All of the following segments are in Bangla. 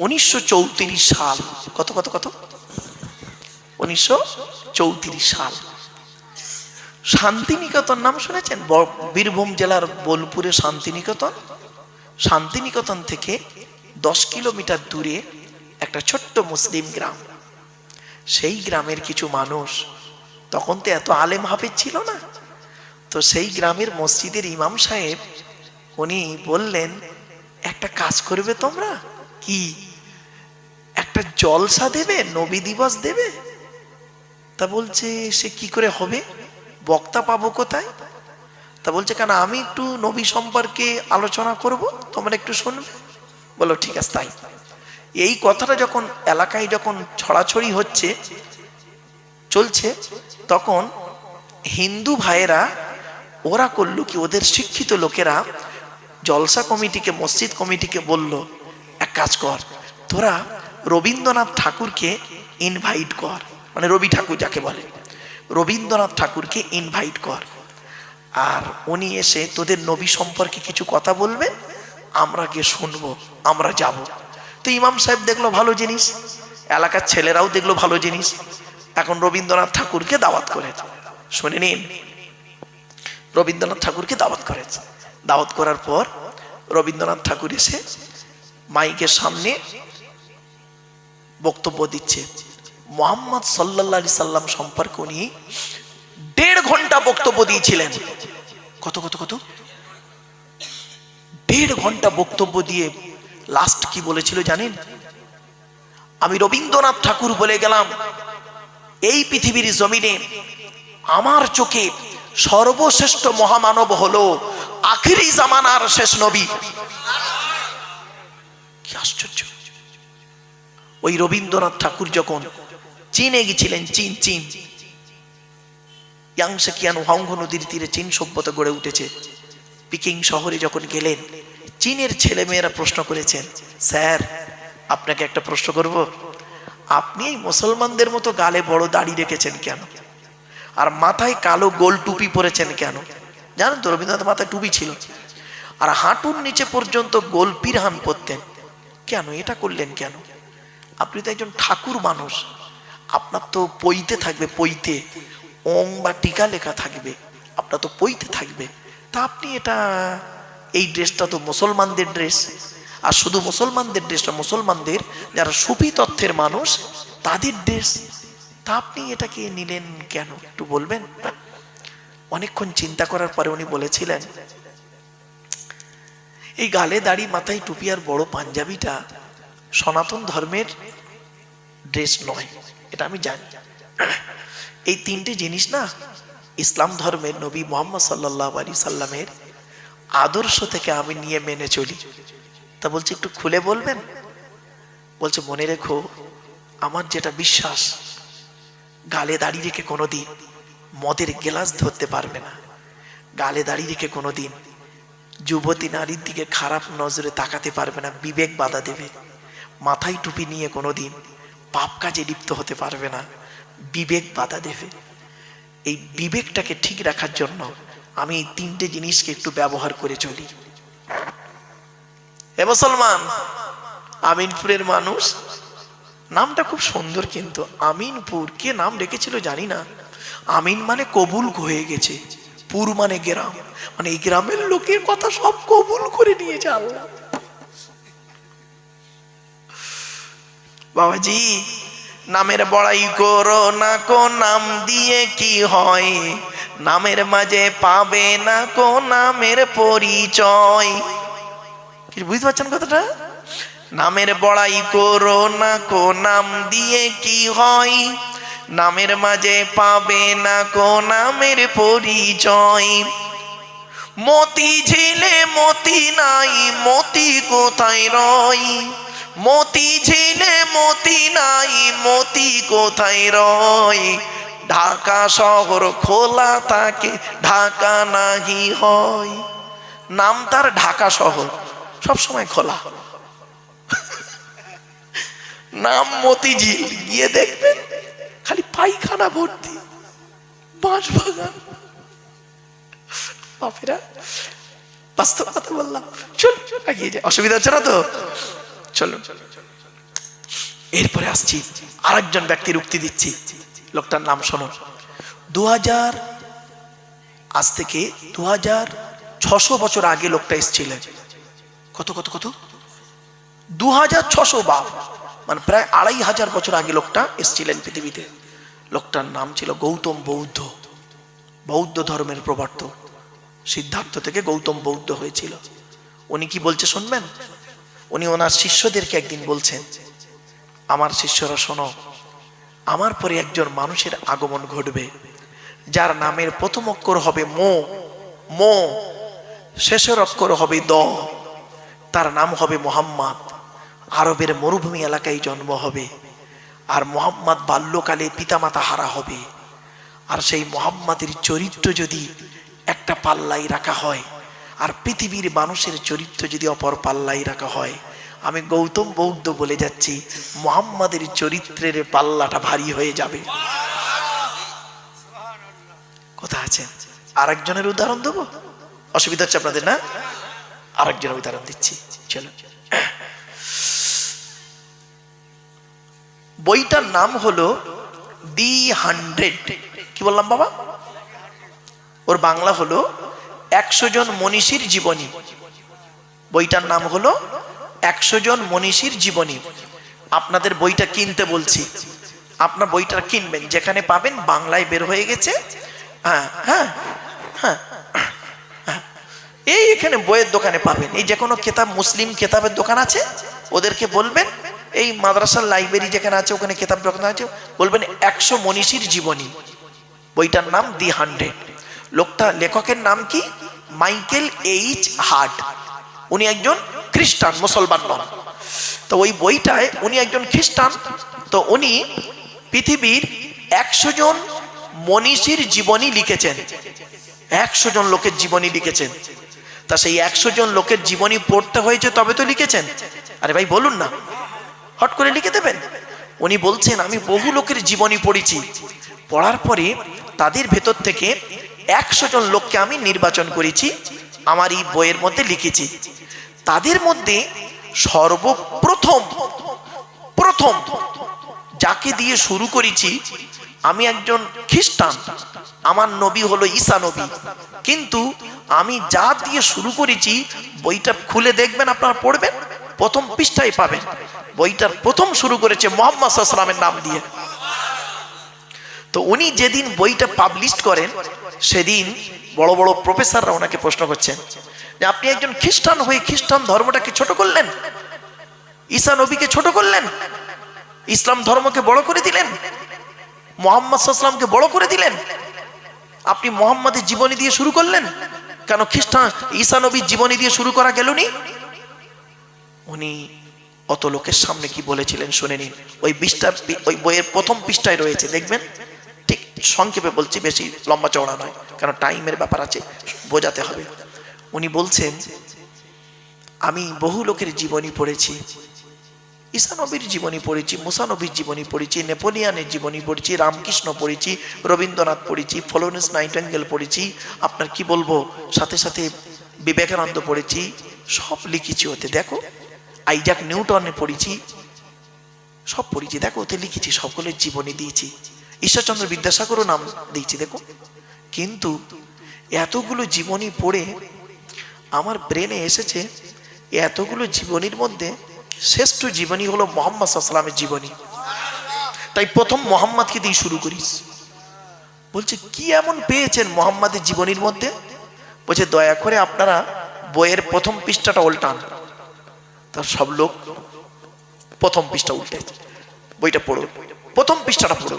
1934 সাল। কত কত কত 1934 সাল। শান্তিনিকেতন নাম শুনেছেন? বীরভূম জেলার বোলপুরে শান্তিনিকেতন। শান্তিনিকেতন থেকে 10 কিলোমিটার দূরে একটা ছোট্ট মুসলিম গ্রাম। সেই গ্রামের কিছু মানুষ, তখন তো এত আলেম হাফেজ ছিল না, তো সেই গ্রামের মসজিদের ইমাম সাহেব উনি বললেন, একটা কাজ করবে তোমরা, কি একটা জলসা দেবে, নবী দিবস দেবে। তা বলছে সে কি করে হবে, বক্তা পাবো কোথায়? তা বলছে কেন, আমি একটু নবী সম্পর্কে আলোচনা করব, তোমরা একটু শুনবে। বলো ঠিক আছে তাই। এই কথাটা যখন এলাকায় যখন ছড়াছড়ি হচ্ছে চলছে, তখন হিন্দু ভাইয়েরা ওরা করলো কি, ওদের শিক্ষিত লোকেরা জলসা কমিটিকে, মসজিদ কমিটিকে বলল, এক কাজ কর, তোরা রবীন্দ্রনাথ ঠাকুরকে ইনভাইট কর, মানে রবি ঠাকুর যাকে বলে, রবীন্দ্রনাথ ঠাকুরকে ইনভাইট কর, আর উনি এসে তোদের নবী সম্পর্কে কিছু কথা বলবেন, আমরা গিয়ে শুনবো, আমরা যাব। তো ইমাম সাহেব দেখলো ভালো জিনিস, এলাকার ছেলেরাও দেখলো ভালো জিনিস, এখন রবীন্দ্রনাথ ঠাকুরকে দাওয়াত করেছে। শুনে নিন, রবীন্দ্রনাথ ঠাকুরকে দাওয়াত করেছে। দাওয়াত করার পর রবীন্দ্রনাথ ঠাকুর এসে মাইকের সামনে বক্তব্য দিচ্ছে। মুহাম্মদ সাল্লাল্লাহু আলাইহি সাল্লাম সম্পর্কে উনি 1.5 ঘন্টা বক্তব্য দিয়েছিলেন। কত কত কত 1.5 ঘন্টা বক্তব্য দিয়ে লাস্ট কি বলেছিল জানেন? আমি রবীন্দ্রনাথ ঠাকুর বলে গেলাম, এই পৃথিবীর জমিনে আমার চোখে সর্বশ্রেষ্ঠ মহামানব হলো আখিরি জামানার শেষ নবী। কি আশ্চর্য! ওই রবীন্দ্রনাথ ঠাকুর যখন চীনে গেছিলেন, চীন ইয়াংসে কিয়ান হাংহো নদীর তীরে চীন সভ্যতা গড়ে উঠেছে। পিকিং শহরে যখন গেলেন, চীনের ছেলেমেয়েরা প্রশ্ন করেছেন, স্যার আপনাকে একটা প্রশ্ন করব, আপনি এই মুসলমানদের মতো গালে বড় দাড়ি রেখেছেন কেন, আর মাথায় কালো গোল টুপি পরেছেন কেন? জানেন তো রবীন্দ্রনাথ মাথায় টুপি ছিল, আর হাঁটুর নিচে পর্যন্ত গোল পিরহান পরতেন কেন? এটা করলেন কেন? আপনি তো একজন ঠাকুর মানুষ, আপনার তো পইতে থাকবে, পইতে ওং বা টিকা লেখা থাকবে, আপনার তো পইতে থাকবে, তা আপনি এটা, এই ড্রেসটা তো মুসলমানদের ড্রেস, আর শুধু মুসলমানদের ড্রেসটা, মুসলমানদের যারা সুফি তত্ত্বের মানুষ তাদের ড্রেস, তা আপনি এটাকে নিলেন কেন, একটু বলবেন? অনেকক্ষণ চিন্তা করার পরে উনি বলেছিলেন, এই গালে দাড়ি, মাথায় টুপি আর বড় পাঞ্জাবিটা সনাতন ধর্মের ড্রেস নয়, এটা আমি জানি। এই 3টে জিনিস না ইসলাম ধর্মের নবী মুহাম্মদ সাল্লাল্লাহু আলাইহি সাল্লামের আদর্শ থেকে আমি নিয়ে মেনে চলি। তা বলছে একটু খুলে বলবেন? বলছে মনে রেখো, আমার যেটা বিশ্বাস, গালে দাড়ি রেখে কোনোদিন মদের গ্লাস ধরতে পারবে না, গালে দাড়ি রেখে কোনোদিন যুবতী নারীর দিকে খারাপ নজরে তাকাতে পারবে না, বিবেক বাধা দেবে। মাথায় টুপি নিয়ে কোনোদিন পাপ কাজে লিপ্ত হতে পারবে না, বিবেক বাধা দেবে। এই বিবেকটাকে ঠিক রাখার জন্য আমি এই 3টে জিনিসকে একটু ব্যবহার করে চলি। হে মুসলমান, আমিনপুরের মানুষ, নামটা খুব সুন্দর, কিন্তু আমিনপুর কে নাম রেখেছিল জানি না। আমিন মানে কবুল হয়ে গেছে, পুর মানে গ্রাম, মানে এই গ্রামের লোকের কথা সব কবুল করে নিয়েছে আল্লাহ। বাবাজি, নামের বড়াই করো না কো, নাম দিয়ে কি হয়, নামের মাঝে পাবে না কো নামের পরিচয়। কিছু বুঝতে পারছেন কথাটা? নামের বড়াই করো না কো, নাম দিয়ে কি হয়, নামের মাঝে পাবে না কো নামের পরিচয়। মতি ঝিলে মতি নাই, মতি কোথায় রয়, মতি ঝিলে মতি নাই, মতি কোথায় রয়। ঢাকা শহর খোলা থাকে, ঢাকা নাহি হয়। নাম তার ঢাকা শহর, সব সময় খোলা। নাম মতিঝিল, গিয়ে দেখবেন খালি পায়খানা ভর্তি, বাঁশ বাগান। বাপেরা, বাস্তব কথা বললাম, চল এগিয়ে যাই, অসুবিধা হচ্ছে না তো? চলো। এরপরে আসছি আরেকজন ব্যক্তির উক্তি দিচ্ছি, লোকটার নাম শোনো। আজ থেকে 2600 বছর আগে লোকটা এসেছিলেন। কত কত কত 2600 বাপ, মানে প্রায় 2500 বছর আগে লোকটা এসেছিলেন পৃথিবীতে। লোকটার নাম ছিল গৌতম বৌদ্ধ, বৌদ্ধ ধর্মের প্রবর্তক। সিদ্ধার্থ থেকে গৌতম বৌদ্ধ হয়েছিল। উনি কি বলছে শুনবেন? উনি ওনার শিষ্যদেরকে একদিন বলছেন, আমার শিষ্যরা শোনো, আমার পরে একজন মানুষের আগমন ঘটবে, যার নামের প্রথম অক্ষর হবে মো, মো, শেষের অক্ষর হবে দ। তার নাম হবে মোহাম্মদ। আরবের মরুভূমি এলাকায় জন্ম হবে। আর মোহাম্মদ বাল্যকালে পিতামাতা হারা হবে। আর সেই মোহাম্মদের চরিত্র যদি একটা পাল্লায় রাখা হয়, আর পৃথিবীর মানুষের চরিত্র যদি অপর পাল্লায় রাখা হয়, আমি গৌতম বৌদ্ধ বলে যাচ্ছি, মোহাম্মদের চরিত্রের পাল্লাটা ভারী হয়ে যাবে। কথা আছে। আরেকজনের উদাহরণ দেবো, অসুবিধা হচ্ছে আপনাদের না? আরেকজনের উদাহরণ দিচ্ছি, চলো। বইটার নাম হলো দি 100। কি বললাম বাবা? ওর বাংলা হলো 100 জন মনীষীর জীবনী। বইটার নাম হলো 100 জন মনীষীর জীবনী। আপনাদের বইটা কিনতে বলছি, আপনার বইটা কিনবেন, যেখানে পাবেন বাংলায় বের হয়ে গেছে। হ্যাঁ হ্যাঁ হ্যাঁ, এই এখানে বইয়ের দোকানে পাবেন। এই যে কোনো কেতাব, মুসলিম কেতাবের দোকান আছে, ওদেরকে বলবেন, এই মাদ্রাসার লাইব্রেরি যেখানে আছে ওখানে কেতাব দোকান আছে, বলবেন 100 মনীষীর জীবনী। বইটার নাম দি 100। লোকটা, লেখকের নাম কি? Michael H heart. উনি একজন খ্রিস্টান, মুসলমান নন। তো ওই বইটায় উনি একজন খ্রিস্টান, তো উনি পৃথিবীর 100 জন মনীষীর জীবনী লিখেছেন। 100 জন লোকের জীবনী লিখেছেন। তা সেই 100 জন লোকের জীবনী পড়তে হয়েছে তবে তো লিখেছেন। আরে ভাই বলুন না, হট করে লিখে দেবেন? উনি বলছেন, আমি বহু লোকের জীবনী পড়েছি, পড়ার পরে তাদের ভেতর থেকে 100 জন লোককে আমি নির্বাচন করেছি, আমার এই বইয়ের মধ্যে লিখেছি। তাদের মধ্যে সর্বপ্রথম যাকে দিয়ে শুরু করেছি, আমি একজন খ্রিস্টান, আমার নবী হলো ঈসা নবী, কিন্তু আমি যা দিয়ে শুরু করেছি, বইটা খুলে দেখবেন, আপনারা পড়বেন, প্রথম পৃষ্ঠায় পাবেন বইটার প্রথম শুরু করেছে মুহাম্মদ সাল্লাল্লাহু আলাইহি ওয়াসাল্লামের নাম দিয়ে। তো উনি যেদিন বইটা পাবলিশ করেন, সেদিন বড় বড় প্রফেসররা ওনাকে প্রশ্ন করছেন যে আপনি একজন খ্রিস্টান হয়ে খ্রিস্টান ধর্মটাকে ছোট করলেন, ঈসা নবীকে ছোট করলেন, ইসলাম ধর্মকে বড় করে দিলেন, মুহাম্মদ সাল্লাল্লাহু আলাইহি ওয়াসাল্লামকে বড় করে দিলেন, আপনি মুহাম্মাদের জীবনী দিয়ে শুরু করলেন, কেন খ্রিস্টান ঈসা নবীর জীবনী দিয়ে শুরু করা গেলনি? উনি অত লোকের সামনে কি বলেছিলেন শুনে নিন। ওই বইয়ের প্রথম পৃষ্ঠায় রয়েছে, দেখবেন। ঠিক সংক্ষেপে বলছি, বেশি লম্বা চওড়া নয়, কারণ টাইমের ব্যাপার আছে, বোঝাতে হবে। উনি বলছেন, আমি বহু লোকের জীবনী পড়েছি, ঈসা নবীর জীবনী পড়েছি, মুসা নবীর জীবনী পড়েছি, নেপোলিয়ানের জীবনী পড়েছি, রামকৃষ্ণ পড়েছি, রবীন্দ্রনাথ পড়েছি, ফ্লোরেন্স নাইটিঙ্গেল পড়েছি, আপনার কি বলবো, সাথে সাথে বিবেকানন্দ পড়েছি, সব লিখেছি ওতে। দেখো, আইজাক নিউটনে পড়েছি, সব পড়েছি, দেখো ওতে লিখেছি, সকলের জীবনী দিয়েছি, ঈশ্বরচন্দ্র বিদ্যাসাগরও নাম দিয়েছি, দেখো। কিন্তু এতগুলো জীবনী পড়ে আমার ব্রেনে এসেছে, এতগুলো জীবনীর মধ্যে শ্রেষ্ঠ জীবনী হলো মুহাম্মদ সাল্লাল্লাহু আলাইহি ওয়াসাল্লামের জীবনী। তাই প্রথম মুহাম্মদকে দিয়ে শুরু করিস। বলছে, কি এমন পেয়েছেন মুহাম্মাদের জীবনীর মধ্যে? বলছে, দয়া করে আপনারা বইয়ের প্রথম পৃষ্ঠাটা উল্টান। তার সব লোক প্রথম পৃষ্ঠা উল্টে, বইটা পড়ো, প্রথম পৃষ্ঠাটা পড়ো।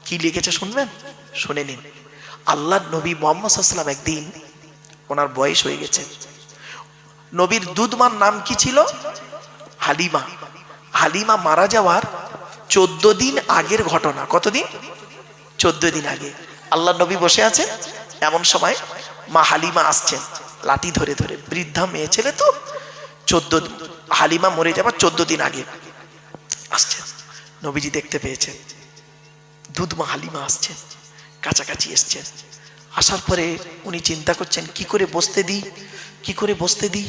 কি লিখেছে শুনবেন? শুনে নিন। আল্লাহর নবী মুহাম্মদ সাল্লাল্লাহু আলাইহি ওয়াসাল্লাম একদিন, ওনার বয়স হয়ে গেছে, নবীর দুধমার নাম কি ছিল? হালিমা। হালিমা মারা যাওয়ার 14 দিন আগের ঘটনা। কতদিন? 14 দিন আগে। আল্লাহ নবী বসে আছেন, এমন সময় মা হালিমা আসছেন লাঠি ধরে ধরে, বৃদ্ধা মেয়ে ছেলে তো, হালিমা মরে যাবার 14 দিন আগে আসছেন। নবীজি দেখতে পেয়েছেন, দুধমা হালিমা আসছেন, কাছাকাছি এসছেন। আসার পরে উনি চিন্তা করছেন, কি করে বসতে দিই, কি করে বসতে দিই,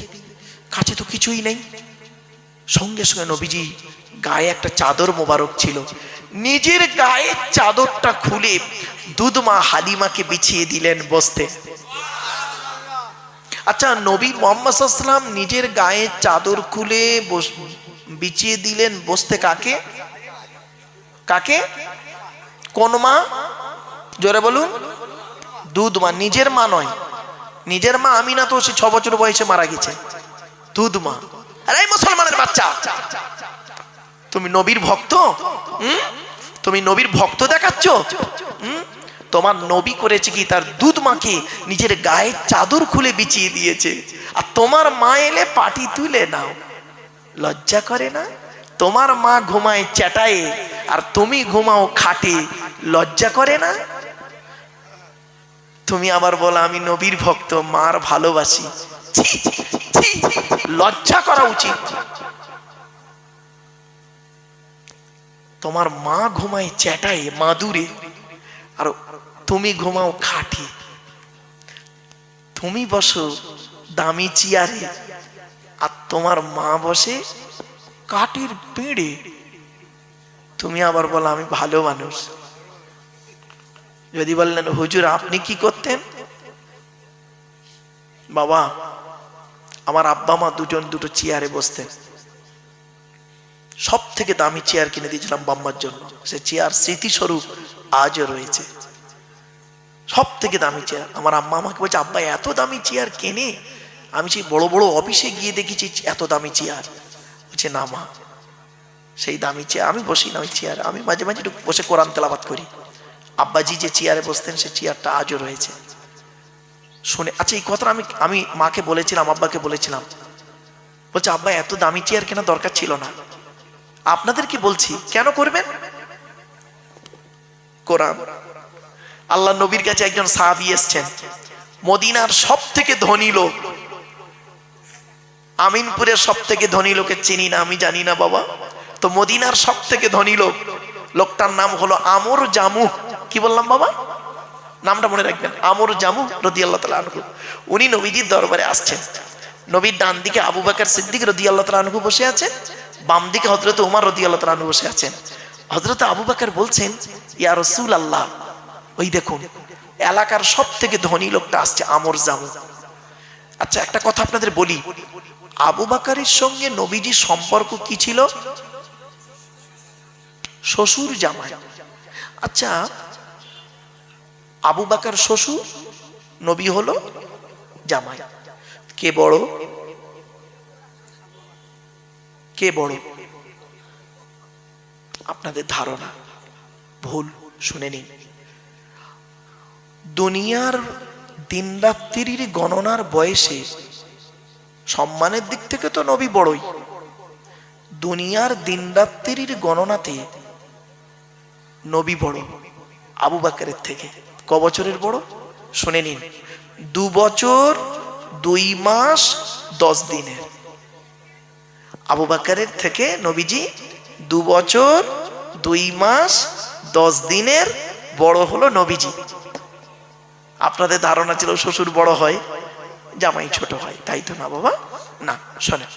কাছে তো কিছুই নেই, সঙ্গে সঙ্গে নবীজি গায়ে একটা চাদর মোবারক ছিল, নিজের গায়ে চাদরটা খুলে দুধমা হালিমাকে বিছিয়ে দিলেন বসতে। আচ্ছা, নবী মুহাম্মদ সাল্লাল্লাহু আলাইহি ওয়াসাল্লাম নিজের গায়ে চাদর খুলে বিছিয়ে দিলেন বসতে কাকে? কাকে? কোন মা? জোরে বলুন। দুধ মা, নিজের মা নয়। নিজের মা আমিনা তো সে 6 বছর বয়সে মারা গেছে। দুধ মা। আরে মুসলমানের বাচ্চা, তুমি নবীর ভক্ত? তুমি নবীর ভক্ত দেখাচ্ছ? তোমার নবী করেছে কি, তার দুধ মাকে নিজের গায়ে চাদর খুলে বিছিয়ে দিয়েছে, আর তোমার মা এলে পাটি তুলে নাও। লজ্জা করে না? তোমার মা ঘুমায় চ্যাটায়ে আর তুমি ঘুমাও খাটে, লজ্জা করে না? তুমি আবার বলো আমি নবীর ভক্ত, মার ভালোবাসি। লজ্জা করা উচিত। তোমার মা ঘুমায় চ্যাটায়ে মাদুরে, আর তুমি ঘুমাও খাটে। তুমি বসো দামি চেয়ারে, আর তোমার মা বসে কাঠের পেড়ে। তুমি আবার বলো আমি ভালো মানুষ। যদি বললেন হুজুর আপনি কি করতেন? বাবা, আমার আব্বা মা দুজন দুটো চেয়ারে বসতেন। সব থেকে দামি চেয়ার কিনে দিয়েছিলাম বাম্মার জন্য, সে চেয়ার স্মৃতিস্বরূপ আজও রয়েছে। সব থেকে দামি চেয়ার। আমার আম্মা আমাকে বলছে আব্বা এত দামি চেয়ার কেনে? আমি সেই বড় বড় অফিসে গিয়ে দেখেছি এত দামি চেয়ার। বলছে না মা, সেই দামি চেয়ার আমি বসি না, ওই চেয়ার আমি মাঝে মাঝে একটু বসে কোরআন তেলাওয়াত করি। আব্বাজি যে চেয়ারে বসতেন সে চেয়ারটা আজও রয়েছে। শুনে আচ্ছা এই কথাটা আমি মাকে বলেছিলাম, আব্বাকে বলেছিলাম। বলছে আব্বা এত দামি চেয়ার কেনা দরকার ছিল না। আপনাদের কি বলছি, কেন করবেন? কোরআন। আল্লাহ নবীর কাছে একজন সাহাবী এসেছেন, মদিনার সব থেকে ধনী লোক। আমিনপুরের সব থেকে ধনী লোকে চিনি না, আমি জানি না বাবা। তো মদিনার সব থেকে ধনী লোক, লোকটার নাম হলো আমর জামু। কি বললাম বাবা? নামটা মনে রাখবেন, আমর জামু রাদিয়াল্লাহু তাআলা আনহু। উনি নবীজির দরবারে আসছেন। নবীর ডান দিকে আবু বকর সিদ্দিক রাদিয়াল্লাহু তাআলা আনহু বসে আছেন, বাম দিকে হযরত ওমর রাদিয়াল্লাহু তাআলা আনহু বসে আছেন। হযরত আবু বকর বলছেন ইয়া রাসূলুল্লাহ, ওই দেখুন এলাকার সব থেকে ধনী লোকটা আসছে, আমর জামু। আচ্ছা একটা কথা আপনাদের বলি, আবু বকরের সঙ্গে নবীজির সম্পর্ক কি ছিল? শ্বশুর জামাই। আচ্ছা আবু বকর শ্বশুর, নবী হলো জামাই। কে বড়? কে বড়? আপনাদের ধারণা ভুল, শুনে নিন। দুনিয়ার দিন রাত্রির গণনার বয়সে সম্মানের দিক থেকে তো নবী বড়ই। দুনিয়ার দিন রাত্রির গণনাতে নবী বড় আবু বকরের থেকে। ক বছরের বড়? শুনে নিন, 2 বছর 2 মাস 10 দিনের। আবু বকরের থেকে নবীজি 2 বছর 2 মাস 10 দিনের বড় হলো নবীজি। আপনাদের ধারণা ছিল শ্বশুর বড় হয় জামাই ছোট হয়, তাই তো না বাবা, না। শোনে,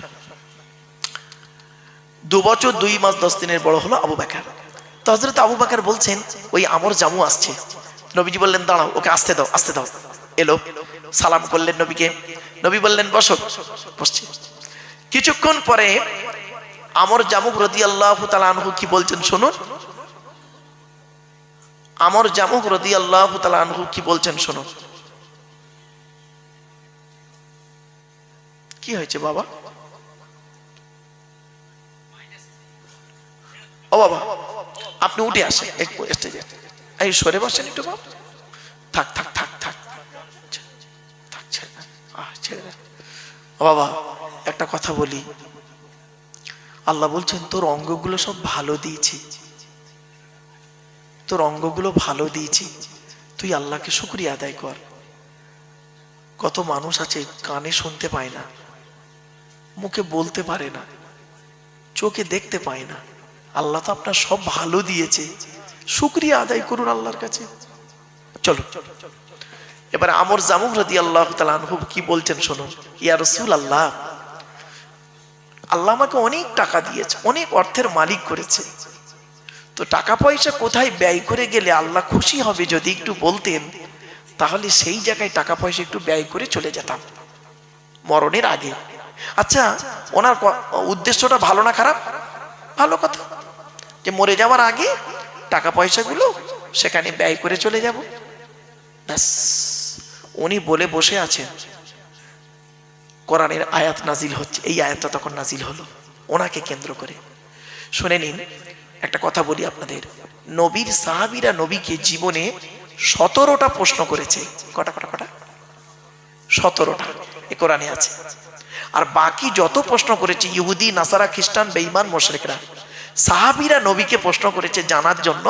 2 বছর 2 মাস 10 দিনের বড় হলো আবু বকর। তো হযরত আবু বকর বলছেন ওই আমর জামু আসছে। নবীজি বললেন দাঁড়াও, ওকে আসতে দাও, আসতে দাও। এলো, সালাম করলেন নবীকে। নবী বললেন বসো, বসছে। কিছুক্ষণ পরে আমর জামু রাদিয়াল্লাহু তাআলা আনহু কি বলছেন শুনুন। আমর জামু রাদিয়াল্লাহু তাআলা আনহু কি বলছেন শুনুন। কি হয়েছে বাবা? ও বাবা আপনি উঠে আসেন একটু স্টেজে, এই সরে বসেন একটু বাবা। থাক থাক থাক থাক থাক, ছেড়ে দেন। ও বাবা একটা কথা বলি, আল্লাহ বলছেন তোর অঙ্গগুলো সব ভালো দিয়েছি, তোর অঙ্গগুলো ভালো দিয়েছি, তুই আল্লাহকে শুকরিয়া আদায় কর। কত মানুষ আছে কানে শুনতে পায় না, মুখে বলতে পারে না, চোখে দেখতে পায় না। আল্লাহ তো আপনার সব ভালো দিয়েছে, শুকরিয়া আদায় করুন আল্লাহর কাছে। চলো এবারে আমর জামু রাদিয়াল্লাহু তাআলা আনহু কি বলছেন শুনুন। ইয়া রাসূলুল্লাহ, আল্লাহ আমাকে অনেক টাকা দিয়েছে, অনেক অর্থের মালিক করেছে, তো টাকা পয়সা কোথায় ব্যয় করে গেলে আল্লাহ খুশি হবে যদি একটু বলতেন, তাহলে সেই জায়গায় টাকা পয়সা একটু ব্যয় করে চলে যেতাম মরণের আগে। আচ্ছা, ওনার উদ্দেশ্যটা ভালো না খারাপ? ভালো কথা, যে মরে যাওয়ার আগে টাকা পয়সাগুলো সেখানে ব্যয় করে চলে যাব। ব্যাস, উনি বলে বসে আছেন, কোরআনের আয়াত নাজিল হচ্ছে। এই আয়াতটা তখন নাজিল হলো ওনাকে কেন্দ্র করে। শুনে নিন, একটা কথা বলি আপনাদের, নবীর সাহাবীরা নবীকে জীবনে 17টা প্রশ্ন করেছে। কটা কটা কটা? 17টা এ কোরআনে আছে। আর বাকি যত প্রশ্ন করেছে ইহুদি, নাসারা, খ্রিস্টান, বেঈমান, মুশরিকরা, সাহাবীরা নবীকে প্রশ্ন করেছে জানার জন্য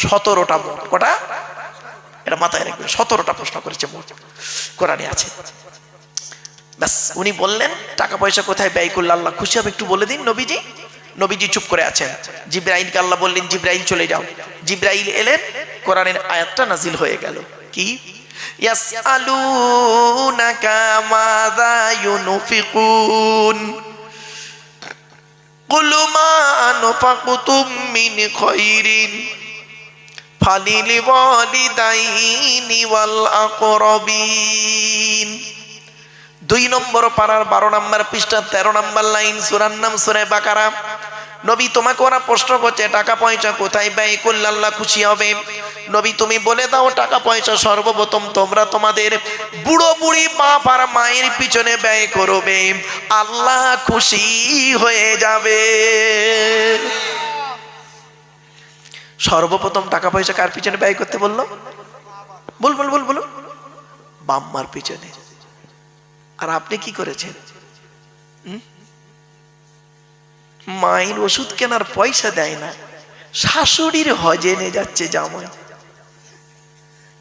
17টা। মোট কটা? এটা মাথায় রাখবেন, 17টা প্রশ্ন করেছে মোট, কোরআনে আছে। ব্যাস, উনি বললেন টাকা পয়সা কোথায় ব্যয় করলে আল্লাহ খুশি হবে একটু বলে দিন নবীজি। নবীজি চুপ করে আছেন। জিবরাইলকে আল্লাহ বললেন, জিবরাইল চলে যাও। জিবরাইল এলেন, কোরআনের আয়াতটা নাজিল হয়ে গেল। কি? ইয়াসআলুনাকা মাযা ইউনফিকুন কুল মা আনফাকতুম মিন খায়রিন ফালিল ওয়ালিদাইনি ওয়াল আকরাবিন। 2 নম্বর পারার 12 নম্বর পৃষ্ঠা 13 নম্বর লাইন, সূরার নাম সূরা বাকারা। নবী, তোমাকে ওরা প্রশ্ন করছে টাকা পয়সা কোথায় ব্যয় করলে আল্লাহ খুশি হবে। নবী, তুমি বলে দাও টাকা পয়সা সর্বপ্রথম তোমরা তোমাদের বুড়ো বুড়ি বাপ আর মায়ের পিছনে ব্যয় করবে, আল্লাহ খুশি হয়ে যাবে। সর্বপ্রথম টাকা পয়সা কার পিছনে ব্যয় করতে বললো? বল বল বল বলো। বাম্মার পিছনে। আর আপনি কি করেছেন? মায়ের ওষুধ কেনার পয়সা দেয় না, শাশুড়ির হজে নিয়ে যাচ্ছে জামাই,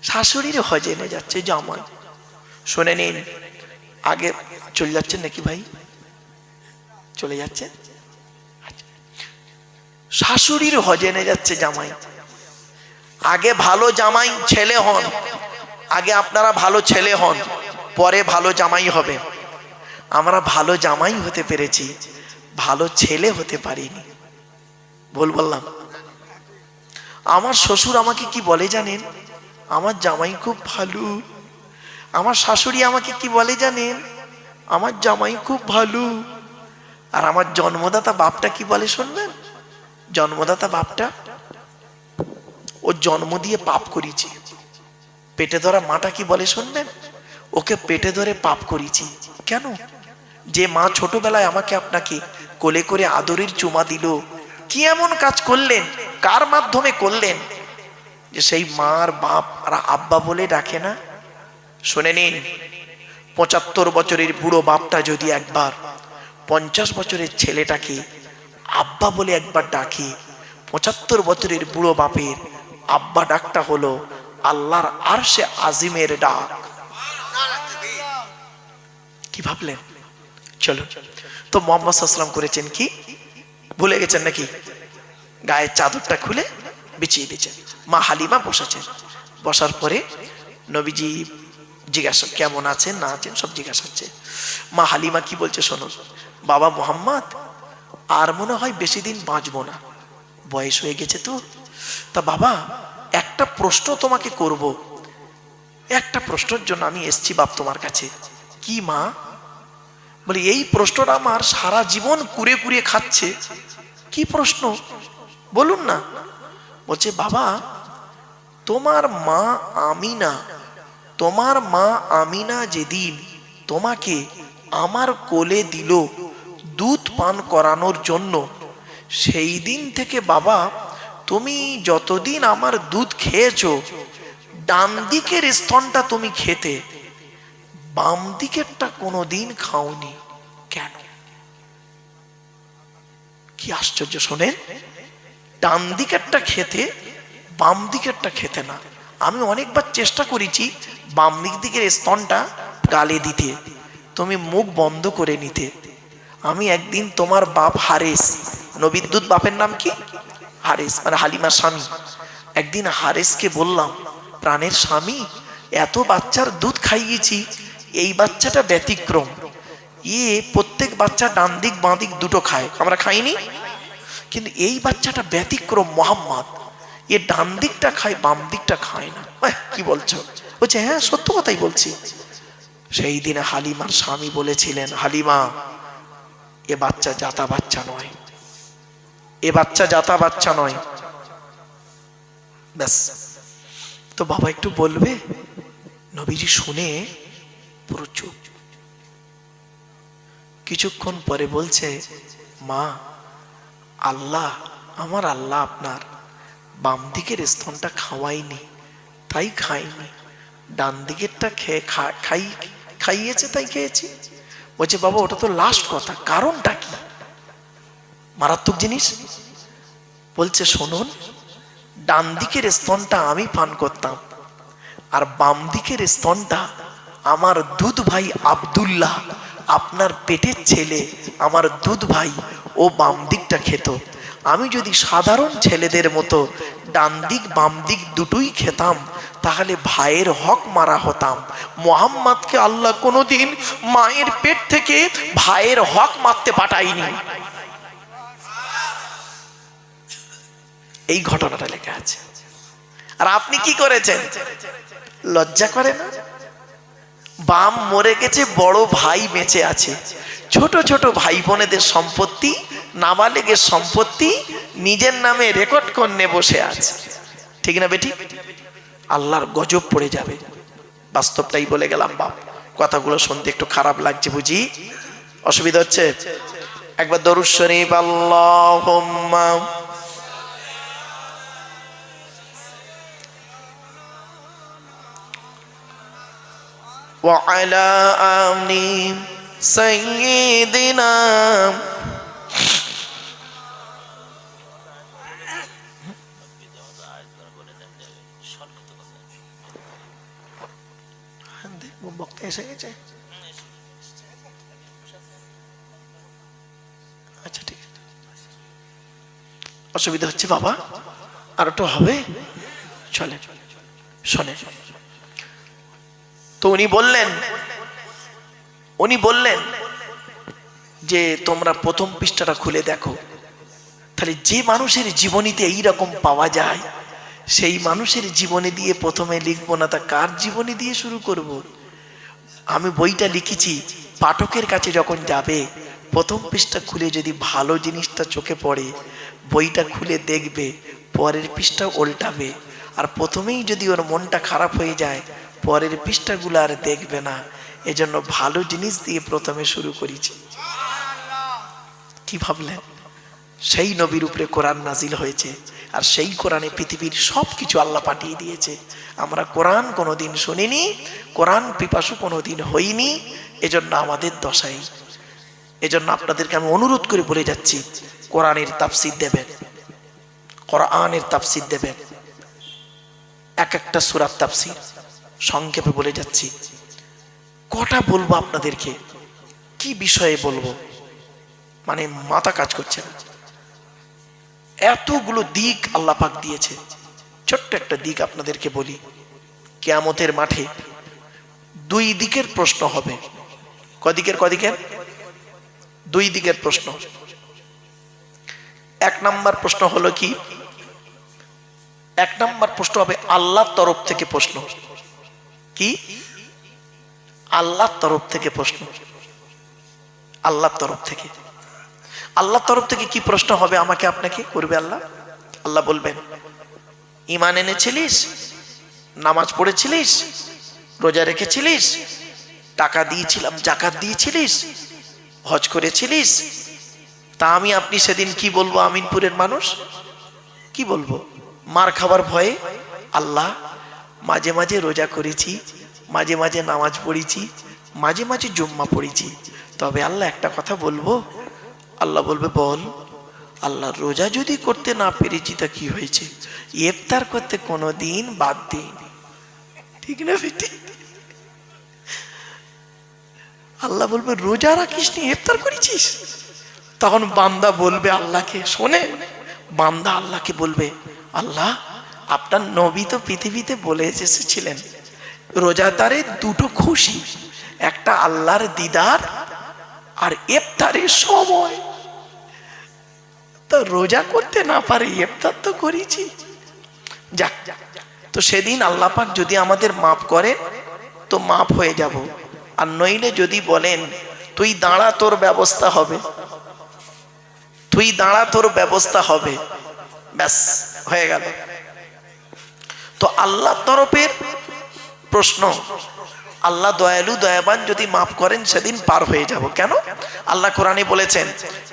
শাশুড়ির হজে নিয়ে যাচ্ছে জামাই। শুনে নিন, আগে চলে যাচ্ছেন নাকি ভাই? চলে যাচ্ছেন? শাশুড়ির হজে নিয়ে যাচ্ছে জামাই। আগে ভালো জামাই ছেলে হন, আগে আপনারা ভালো ছেলে হন, পরে ভালো জামাই হবে। আমরা ভালো জামাই হতে পেরেছি, ভালো ছেলে হতে পারিনি। বললাম, আমার শ্বশুর আমাকে কি বলে জানেন? আমার জামাই খুব ভালো। আমার শাশুড়ি আমাকে কি বলে জানেন? আমার জামাই খুব ভালো। আর আমার জন্মদাতা বাপটা কি বলে শুনবেন? জন্মদাতা বাপটা, ও জন্ম দিয়ে পাপ করেছি। পেটে ধরা মাটা কি বলে শুনবেন? ওকে পেটে ধরে পাপ করেছি। কেন? যে মা ছোটবেলায় আমাকে আপনাকে কোলে করে আদরের চুমা দিল, কি এমন কাজ করলেন, কার মাধ্যমে করলেন যে সেই মার বাপ আর আব্বা বলে ডাকে না? শুনে নিন, 75 বছরের বুড়ো বাপটা যদি একবার 50 বছরের ছেলেটাকে আব্বা বলে একবার ডাকে, 75 বছরের বুড়ো বাপের আব্বা ডাকটা হলো আল্লাহর আরশে আজিমের ডাক। কি ভাবলেন? চলো তো, মুহাম্মদ সাল্লাল্লাহু আলাইহি ওয়াসাল্লাম করেছেন কি? ভুলে গেছেন নাকি? গায়ের চাদরটা খুলে বিছিয়ে দিয়েছেন। মা হালিমা বসেছেন। বসার পরে নবীজি জিজ্ঞাসা কেমন আছেন না আছেন সব জিজ্ঞাসা হচ্ছে। মা হালিমা কি বলছে শুনুন, বাবা মুহাম্মদ আর মনে হয় বেশি দিন বাঁচবো না, বয়স হয়ে গেছে তো। তা বাবা, একটা প্রশ্ন তোমাকে করব, একটা প্রশ্নের জন্য আমি এসছি বাপ তোমার কাছে। কি মা? বলে এই প্রশ্নটা আমার সারা জীবন কুরে কুরে খাচ্ছে। কি প্রশ্ন বলুন না? বলছে বাবা, তোমার মা আমিনা যেদিন তোমাকে আমার কোলে দিল দুধ পান করানোর জন্য, সেই দিন থেকে বাবা তুমি যতদিন আমার দুধ খেয়েছো, ডান দিকের স্তনটা তুমি খেতে, বাম দিকেরটা কোনোদিন খাওনি। কেন? কি আশ্চর্য শোনেন, ডান দিকেরটা খেতে, বাম দিকেরটা খেতে না। আমি অনেকবার চেষ্টা করেছি বাম দিকের স্তনটা গালে দিতে, তুমি মুখ বন্ধ করে নিতে। আমি একদিন তোমার বাপ হারেস, নবীর দুধ বাপের নাম কি? হারেস, মানে হালিমার স্বামী। একদিন হারেসকে বললাম, প্রাণের স্বামী, এত বাচ্চার দুধ খাইয়েছি, এই বাচ্চাটা ব্যতিক্রম, প্রত্যেক প্রত্যেক বাচ্চা ডান দিক বাঁ দিক দুটো খায়, আমরা খাইনি? কিন্তু এই বাচ্চাটা ব্যতিক্রম, মোহাম্মদ, এ ডান দিকটা খায় বাম দিকটা খায় না। কি বলছো? বলছে হ্যাঁ সত্য কথাই বলছি। সেই দিনে হালিমার স্বামী বলেছিলেন, হালিমা এ বাচ্চা জাতা বাচ্চা নয়, এ বাচ্চা জাতা বাচ্চা নয়। ব্যাস। তো বাবা একটু বলবে? নবীজি শুনে পুরো চুপ। কিছুক্ষণ পরে বলছে, মা আল্লাহ, আমার আল্লাহ আপনার বাম দিকের স্তনটা খাওয়াইনি তাই খাইনি, ডান দিকেরটা খাইয়েছে তাই খেয়েছি। বলছে বাবা ওটা তো লাস্ট কথা, কারণটা কি? মারাত্মক জিনিস। বলছে শুনুন, ডান দিকের স্তনটা আমি পান করতাম, আর বাম দিকের স্তনটা আমার দুধ ভাই আব্দুল্লাহ, আপনার পেটের ছেলে, আমার দুধ ভাই, ও বাম দিকটা খেত। আমি যদি সাধারণ ছেলেদের মতো ডান দিক বাম দিক দুটোই খেতাম, তাহলে ভাইয়ের হক মারা হতাম। মোহাম্মদকে আল্লাহ কোনোদিন মায়ের পেট থেকে ভাইয়ের হক মারতে পাঠায়নি। এই ঘটনাটা লেখা আছে। আর আপনি কি করেছেন? লজ্জা করে না? বাম মরে গেছে, বড় ভাই বেঁচে আছে, ছোট ছোট ভাই বোনেদের সম্পত্তি, নাবালেগের সম্পত্তি নিজের নামে রেকর্ড করে বসে আছে। ঠিক না বেটি? আল্লাহর গজব পড়ে যাবে। বাস্তবটাই বলে গেলাম বাপ, কথাগুলো শুনতে একটু খারাপ লাগছে বুঝি, অসুবিধা হচ্ছে? একবার দরুদ শরীফ আল্লাহুম্মা ওয়া আলা আলি সাইয়্যিদিনা। বক্তা এসে গেছে? আচ্ছা ঠিক আছে, অসুবিধা হচ্ছে বাবা, আর একটু হবে, চলে শোনে। তো উনি বললেন যে তোমরা প্রথম পৃষ্ঠাটা খুলে দেখো, তাহলে যে মানুষের জীবনীতে এইরকম পাওয়া যায়, সেই মানুষের জীবনী দিয়ে প্রথমে লিখবো না, তা কার জীবনী দিয়ে শুরু করব? আমি বইটা লিখেছি, পাঠকের কাছে যখন যাবে প্রথম পৃষ্ঠা খুলে যদি ভালো জিনিসটা চোখে পড়ে, বইটা খুলে দেখবে, পরের পৃষ্ঠা উল্টাবে। আর প্রথমেই যদি ওর মনটা খারাপ হয়ে যায়, পরের পৃষ্ঠাগুলো আর দেখবে না। এজন্য ভালো জিনিস দিয়ে প্রথমে শুরু করেছি। কি ভাবলেন? সেই নবীর উপরে কোরআন নাজিল হয়েছে, আর সেই কোরআনে পৃথিবীর সব কিছু আল্লাহ পাঠিয়ে দিয়েছে। আমরা কোরআন কোনোদিন শুনিনি, কোরআন পিপাসু কোনোদিন হইনি, এজন্য আমাদের দশাই। এজন্য আপনাদেরকে আমি অনুরোধ করে বলে যাচ্ছি, কোরআনের তাফসীর দেবেন, কোরআনের তাফসীর দেবেন, এক একটা সূরার তাফসীর। সংক্ষেপে বলে যাচ্ছি, কটা বলবো আপনাদেরকে, কি বিষয়ে বলবো, মানে মাথা কাজ করছে না। এতগুলো দিক আল্লাহ পাক দিয়েছে। ছোট্ট একটা দিক আপনাদেরকে বলি, কিয়ামতের মাঠে দুই দিকের প্রশ্ন হবে। কদিকের? দুই দিকের প্রশ্ন। এক নাম্বার প্রশ্ন হলো কি? এক নাম্বার প্রশ্ন হবে আল্লাহর তরফ থেকে প্রশ্ন। কি? আল্লাহর তরফ থেকে প্রশ্ন। আল্লাহর তরফ থেকে। আল্লাহর তরফ থেকে কি প্রশ্ন হবে? আমাকে আপনাকে করবে আল্লাহ। আল্লাহ বলবেন, ঈমান এনেছিলিস, নামাজ পড়েছিলিস, রোজা রেখেছিলিস, টাকা দিয়েছিলাম যাকাত দিয়েছিলিস, হজ করেছিলিস? তা আমি আপনি সেদিন কি বলবো? আমিনপুরের মানুষ কি বলবো? মার খাবার ভয়ে, আল্লাহ মাঝে মাঝে রোজা করেছি, মাঝে মাঝে নামাজ পড়েছি, মাঝে মাঝে জুম্মা পড়েছি, তবে আল্লাহ একটা কথা বলবো। আল্লাহ বলবে, বল। আল্লাহ, রোজা যদি করতে না পেরেছি তা কি হয়েছে? ইফতার করতে কোনোদিন বাদ দিইনি। ঠিক না বেটি? আল্লাহ বলবে, রোজা রাখিসনি, ইফতার করেছিস? তখন বান্দা বলবে আল্লাহকে, শোনে, বান্দা আল্লাহকে বলবে, আল্লাহ আপনার নবী তো পৃথিবীতে বলে এসেছিলেন, রোজাদারের দুটো খুশি, একটা আল্লাহর দিদার আর ইফতার। ইফতারের সময়, তো রোজা করতে না পারে ইফতার তো করেছি। যাক, তো সেদিন আল্লাহ পাক যদি আমাদের মাফ করে তো মাফ হয়ে যাব, আর নইলে যদি বলেন তুই দাঁড়া তোর ব্যবস্থা হবে, তুই দাঁড়া তোর ব্যবস্থা হবে, ব্যাস হয়ে গেল। তো আল্লাহর তরফের প্রশ্ন, আল্লাহ দয়ালু দয়াবান, যদি মাফ করেন সেদিন পার হয়ে যাব। কেন? আল্লাহ কোরআনে বলেছেন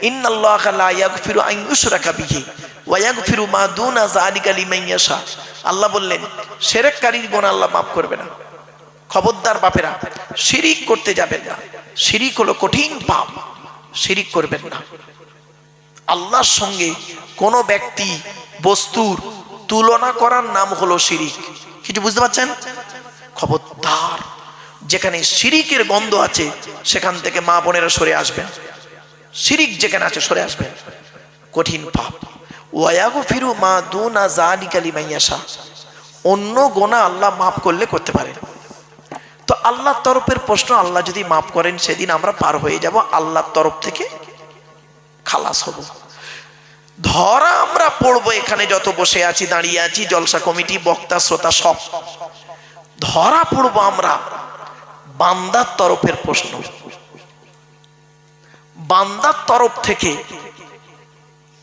ইন্নাল্লাহা লা ইয়াগফিরু আন ইউশরাকা বিহি ওয়া ইয়াগফিরু মা দুনা যালিকা লিমান ইয়াশা। আল্লাহ বললেন শিরককারীর গুনাহ আল্লাহ মাফ করবে না। খবরদার বাপেরা, শিরিক করতে যাবেন না। শিরিক হলো কঠিন পাপ, শিরিক করবেন না। আল্লাহর সঙ্গে কোনো ব্যক্তি বস্তুর তুলনা করার নাম হলো শিরিক। কিছু বুঝতে পারছেন? খবরদার, যেখানে শিরিকের গন্ধ আছে সেখান থেকে মা বোনেরা সরে আসবেন। শিরিক যেখানে আছে সরে আসবেন, কঠিন পাপ। ওয়ায়াগফিরু মা দুনা যালিকা লিমান ইয়াশা, অন্য গুনাহ আল্লাহ মাফ করলে করতে পারেন। তো আল্লাহর তরফের প্রশ্ন, আল্লাহ যদি মাফ করেন সেদিন আমরা পার হয়ে যাব, আল্লাহর তরফ থেকে খালাস হব। ধরা আমরা পড়বো, এখানে যত বসে আছি, দাঁড়িয়ে আছি, জলসা কমিটি, বক্তা, শ্রোতা সব ধরা পড়বো আমরা। বান্দার তরফের প্রশ্ন, বান্দার তরফ থেকে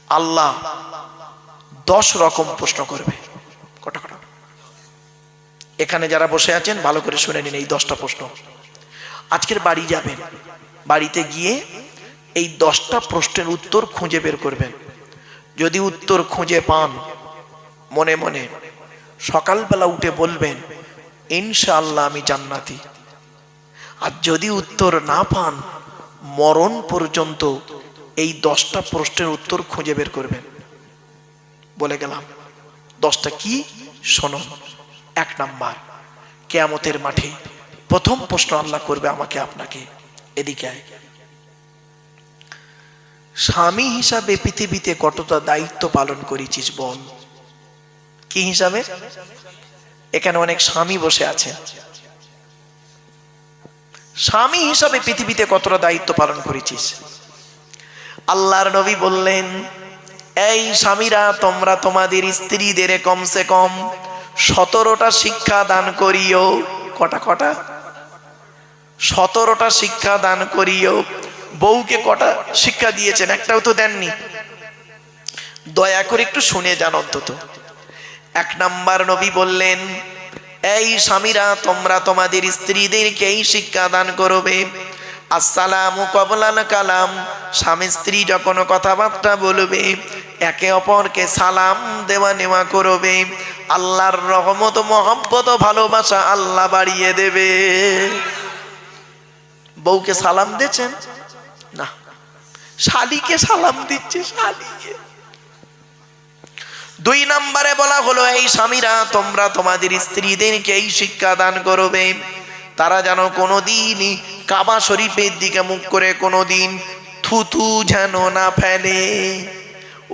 আল্লাহ 10 রকম প্রশ্ন করবে। কটা কটা? এখানে যারা বসে আছেন ভালো করে শুনে নিন এই 10টা প্রশ্ন। আজকের বাড়ি যাবেন, বাড়িতে গিয়ে এই 10টা প্রশ্নের উত্তর খুঁজে বের করবেন। যদি উত্তর খুঁজে পান, মনে মনে সকালবেলা উঠে বলবেন ইনশাআল্লাহ আমি জান্নাতি। আর যদি উত্তর না পান, মরণ পর্যন্ত এই 10টা প্রশ্নের উত্তর খুঁজে বের করবেন। বলে গেলাম 10টা কি, শোনো। 1 নাম্বার, কিয়ামতের মাঠে প্রথম প্রশ্ন আল্লাহ করবে আমাকে আপনাকে, এদিকে আয়। স্বামী হিসাবে পৃথিবীতে কতটা দায়িত্ব পালন করেছিস বল। কি হিসাবে? এখানে অনেক স্বামী বসে আছেন। স্বামী হিসাবে পৃথিবীতে কতটা দায়িত্ব পালন করেছিস? আল্লাহর নবী বললেন, এই স্বামীরা, তোমরা তোমাদের স্ত্রীদের কমসে কম 17টা শিক্ষা দান করিও। কটা কটা? 17টা শিক্ষা দান করিও। বউকে কটা শিক্ষা দিয়েছেন? একটাও তো দেননি। দয়া করে একটু শুনে যান অন্তত। 1 নাম্বার নবী বললেন, এই স্বামীরা, তোমরা তোমাদের স্ত্রীদেরকে এই শিক্ষা দান করবে, আসসালামু ক্বাবলাল কালাম। স্বামী স্ত্রী যখন কথাবার্তা বলবে, একে অপরকে সালাম দেওয়া নেওয়া করবে। আল্লাহর রহমত, মহব্বত, ভালোবাসা আল্লাহ বাড়িয়ে দেবে। বউকে সালাম দিয়েছেন না, শালিকে সালাম দিচ্ছে, শালিকে। 2 নম্বরে বলা হলো, এই স্বামীরা, তোমরা তোমাদের স্ত্রীদেরকে এই শিক্ষা দান করবে, তারা যেন কোনোদিন কাবা শরীফের দিকে মুখ করে কোনোদিন থুতু যেন না ফেলে।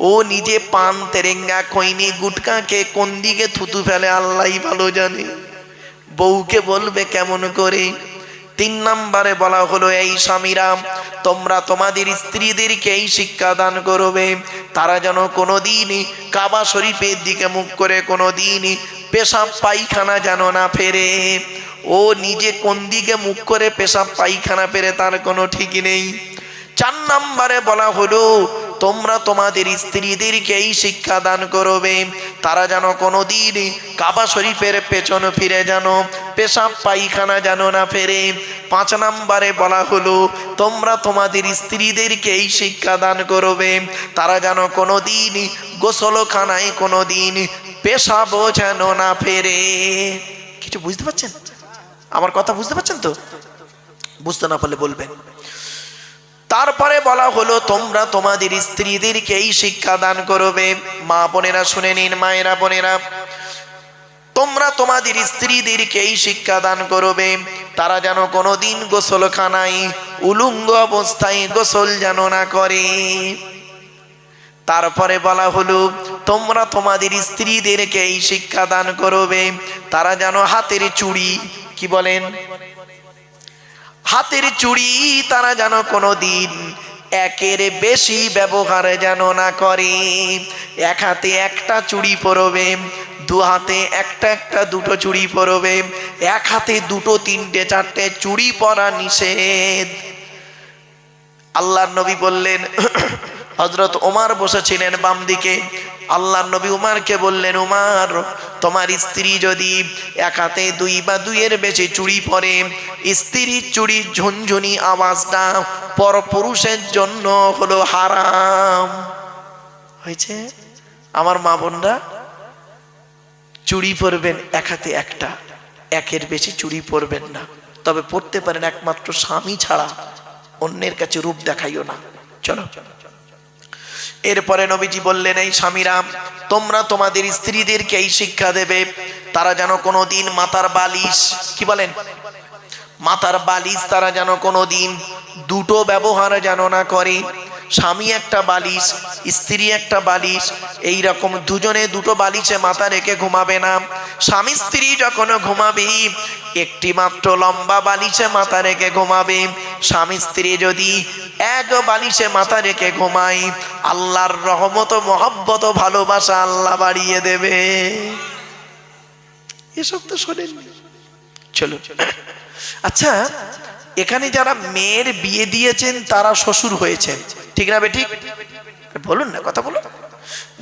ও নিজে পান, তেরেঙ্গা, খৈনি, গুটকাকে কোন দিকে থুতু ফেলে আল্লাহই ভালো জানে। বউকে বলবে কেমন করে। 3 নম্বরে বলা হলো, এই স্বামীরা, তোমরা তোমাদের স্ত্রীদেরকে এই শিক্ষা দান করবে, তারা যেন কোনোদিন কাবা শরীফের দিকে মুখ করে কোনোদিন পেশাব পায়খানা যেন না ফেরে। ও নিজে কোন দিকে মুখ করে পেশাব পায়খানা ফেরে তার কোনো ঠিক নেই। 4 নম্বরে বলা হলো, তোমরা তোমাদের স্ত্রীদেরকে এই শিক্ষা দান করবে, তারা যেন কোনোদিন কাবা শরীফের পেছন ফিরে যেন পেশাব পায়খানা যেন না ফেরে। 5 নম্বরে বলা হলো, তোমরা তোমাদের স্ত্রীদেরকে এই শিক্ষা দান করবে, তারা যেন কোনোদিন গোসলখানায় কোনোদিন পেশাব যেন না ফেরে। কিছু বুঝতে পারছেন? আমার কথা বুঝতে পারছেন তো? বুঝতে না পারলে বলবেন। তারপরে বলা হলো, তোমরা তোমাদের স্ত্রীদেরকে এই শিক্ষা দান করবে। মা বোনেরা শুনে নিন, মায়েরা, বোনেরা, তোমরা তোমাদের স্ত্রীদেরকে এই শিক্ষা দান করবে, তারা যেন কোনোদিন গোসলখানায় উলঙ্গ অবস্থায় গোসল যেন না করে। তারপরে বলা হলো, তোমরা তোমাদের স্ত্রীদেরকে এই শিক্ষা দান করবে, তারা যেন হাতের চুড়ি, কি বলেন, হাতের চুড়ি তারা যেন কোনোদিন একের বেশি ব্যবহার যেন না করে। এক হাতে একটা চুড়ি পরবে, দু হাতে একটা একটা দুটো চুড়ি পরবে, এক হাতে দুটো তিনটে চারটে চুড়ি পরা নিষেধ। আল্লাহর নবী বললেন, হযরত ওমর বসেছিলেন বাম দিকে, আল্লাহর নবী উমারকে বললেন, উমার, তোমার স্ত্রী যদি এক হাতে দুই বা দুইয়ের বেশি চুড়ি পরে, স্ত্রীর চুড়ির ঝুনঝুনি আওয়াজটা পরপুরুষের জন্য হলো হারাম। হয়েছে? আমার মা বোনরা, চুড়ি পরবেন এক হাতে একটা, একের বেশি চুড়ি পরবেন না। তবে পড়তে পারেন একমাত্র স্বামী ছাড়া, অন্যের কাছে রূপ দেখাইও না। চলো, এরপরে নবীজি বললেন, এই স্বামীরা, তোমরা তোমাদের স্ত্রীদেরকে এই শিক্ষা দেবে, তারা যেন কোনোদিন মাথার বালিশ, কি বলেন, মাথার বালিশ তারা যেন কোনোদিন দুটো ব্যবহার যেন না করে। স্বামী একটা বালিশ, স্ত্রী একটা বালিশ, এই রকম দুজনে দুটো বালিশে মাথা রেখে ঘুমাবে না। স্বামী স্ত্রী যখন ঘুমাবে, একটি মাত্র লম্বা বালিশে মাথা রেখে ঘুমাবে। স্বামী স্ত্রী যদি এক বালিশে মাথা রেখে ঘুমায়, আল্লাহর রহমত, মহব্বত, ভালোবাসা আল্লাহ বাড়িয়ে দেবে। এসব তো শোনেন। চলো, আচ্ছা, এখানে যারা মেয়ের বিয়ে দিয়েছেন তারা শ্বশুর হয়েছেন, ঠিক না বেঠিক? বলুন না, কথা বলুন।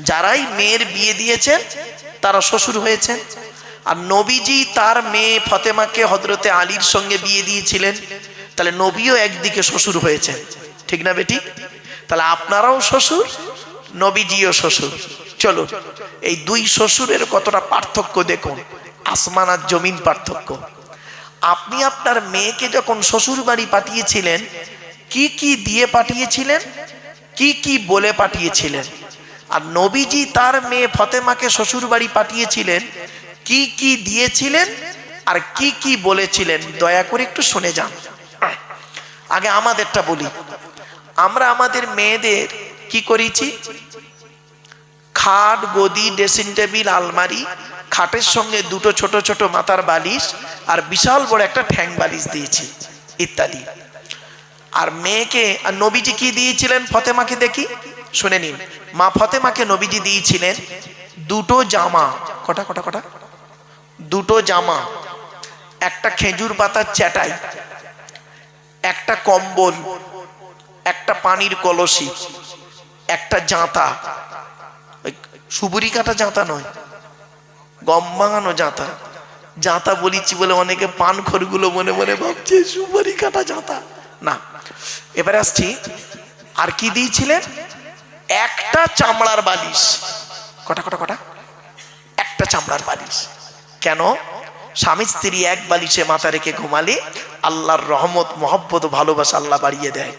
যারাই মেয়ের বিয়ে দিয়েছেন তারা শ্বশুর হয়েছেন। আর নবীজি তার মেয়ে ফাতেমাকে হযরতে আলীর সঙ্গে বিয়ে দিয়েছিলেন, তাহলে নবীও একদিকে শ্বশুর হয়েছেন, ঠিক না বেঠিক? তাহলে আপনারাও শ্বশুর, নবীজিও শ্বশুর। চলো, এই দুই শ্বশুরের কতটা পার্থক্য দেখুন, আসমান আর জমিন পার্থক্য। আপনি আপনার মেয়েকে যখন শ্বশুর বাড়ি পাঠিয়েছিলেন, কি কি দিয়ে পাঠিয়েছিলেন, কি কি বলে পাঠিয়েছিলেন? আর নবীজি তার মেয়ে ফাতেমাকে শ্বশুর বাড়ি পাঠিয়েছিলেন, কি কি দিয়েছিলেন আর কি কি বলেছিলেন? দয়া করে একটু শুনে যান। আগে আমাদেরটা বলি। আমরা আমাদের মেয়েদের কি করেছি? খাট, গদি, ড্রেসিং টেবিল, আলমারি, খাটের সঙ্গে দুটো ছোট ছোট মাথার বালিশ আর বিশাল বড় একটা ঠ্যাং বালিশ দিয়েছি, ইত্যাদি। আর মেয়েকে, আর নবীজি কি দিয়েছিলেন ফাতেমাকে? দেখি, শুনে নিন। মা ফাতেমাকে নবীজি দিয়েছিলেন দুটো জামা। কটা কটা কটা? দুটো জামা, একটা খেজুর পাতার চাটাই, একটা কম্বল, একটা পানির কলসি, একটা জাঁতা, সুপুরি কাটা জাঁতা নয়, গম ভাঙানো জাঁতা। জাঁতা বলিছি বলে অনেকে পান খড়গুলো মনে মনে ভাবছে সুপারি কাটা জাঁতা না। এবারে আসছি, আর কি দিয়েছিলেন? একটা চামড়ার বালিশ। কটা কটা কটা? একটা চামড়ার বালিশ। কেন? স্বামী স্ত্রী এক বালিশে মাথা রেখে ঘুমালে আল্লাহর রহমত, মহব্বত, ভালোবাসা আল্লাহ বাড়িয়ে দেয়।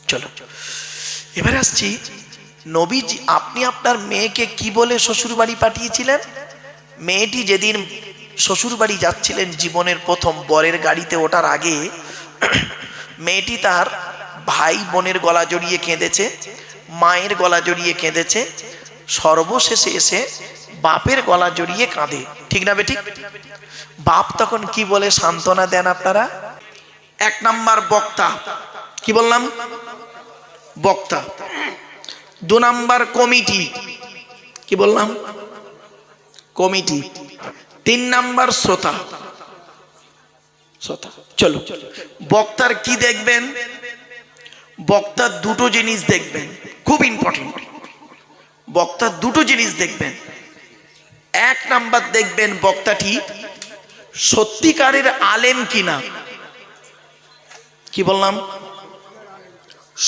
চলো, এবারে আসছি, নবীজি আপনি আপনার মেয়েকে কি বলে শ্বশুর বাড়ি পাঠিয়েছিলেন? মেয়েটি যেদিন শ্বশুর বাড়ি যাচ্ছিলেন, জীবনের প্রথম বরের গাড়িতে ওঠার আগে মেয়েটি তার ভাই বোনের গলা জড়িয়ে কেঁদেছে, মায়ের গলা জড়িয়ে কেঁদেছে, সর্বশেষে এসে বাপের গলা জড়িয়ে কাঁদে, ঠিক না বেঠিক? বাপ তখন কি বলে সান্ত্বনা দেন আপনারা? এক নাম্বার বক্তা, কি বললাম? বক্তা। দু নাম্বার কমিটি, কি বললাম? কমিটি। তিন নাম্বার শ্রোতা। শ্রোতা। চলো, বক্তার কি দেখবেন? বক্তার দুটো জিনিস দেখবেন, খুব ইম্পর্টেন্ট। বক্তার দুটো জিনিস দেখবেন। এক নাম্বার দেখবেন বক্তাটি সত্যিকারের আলেম কিনা। কি বললাম?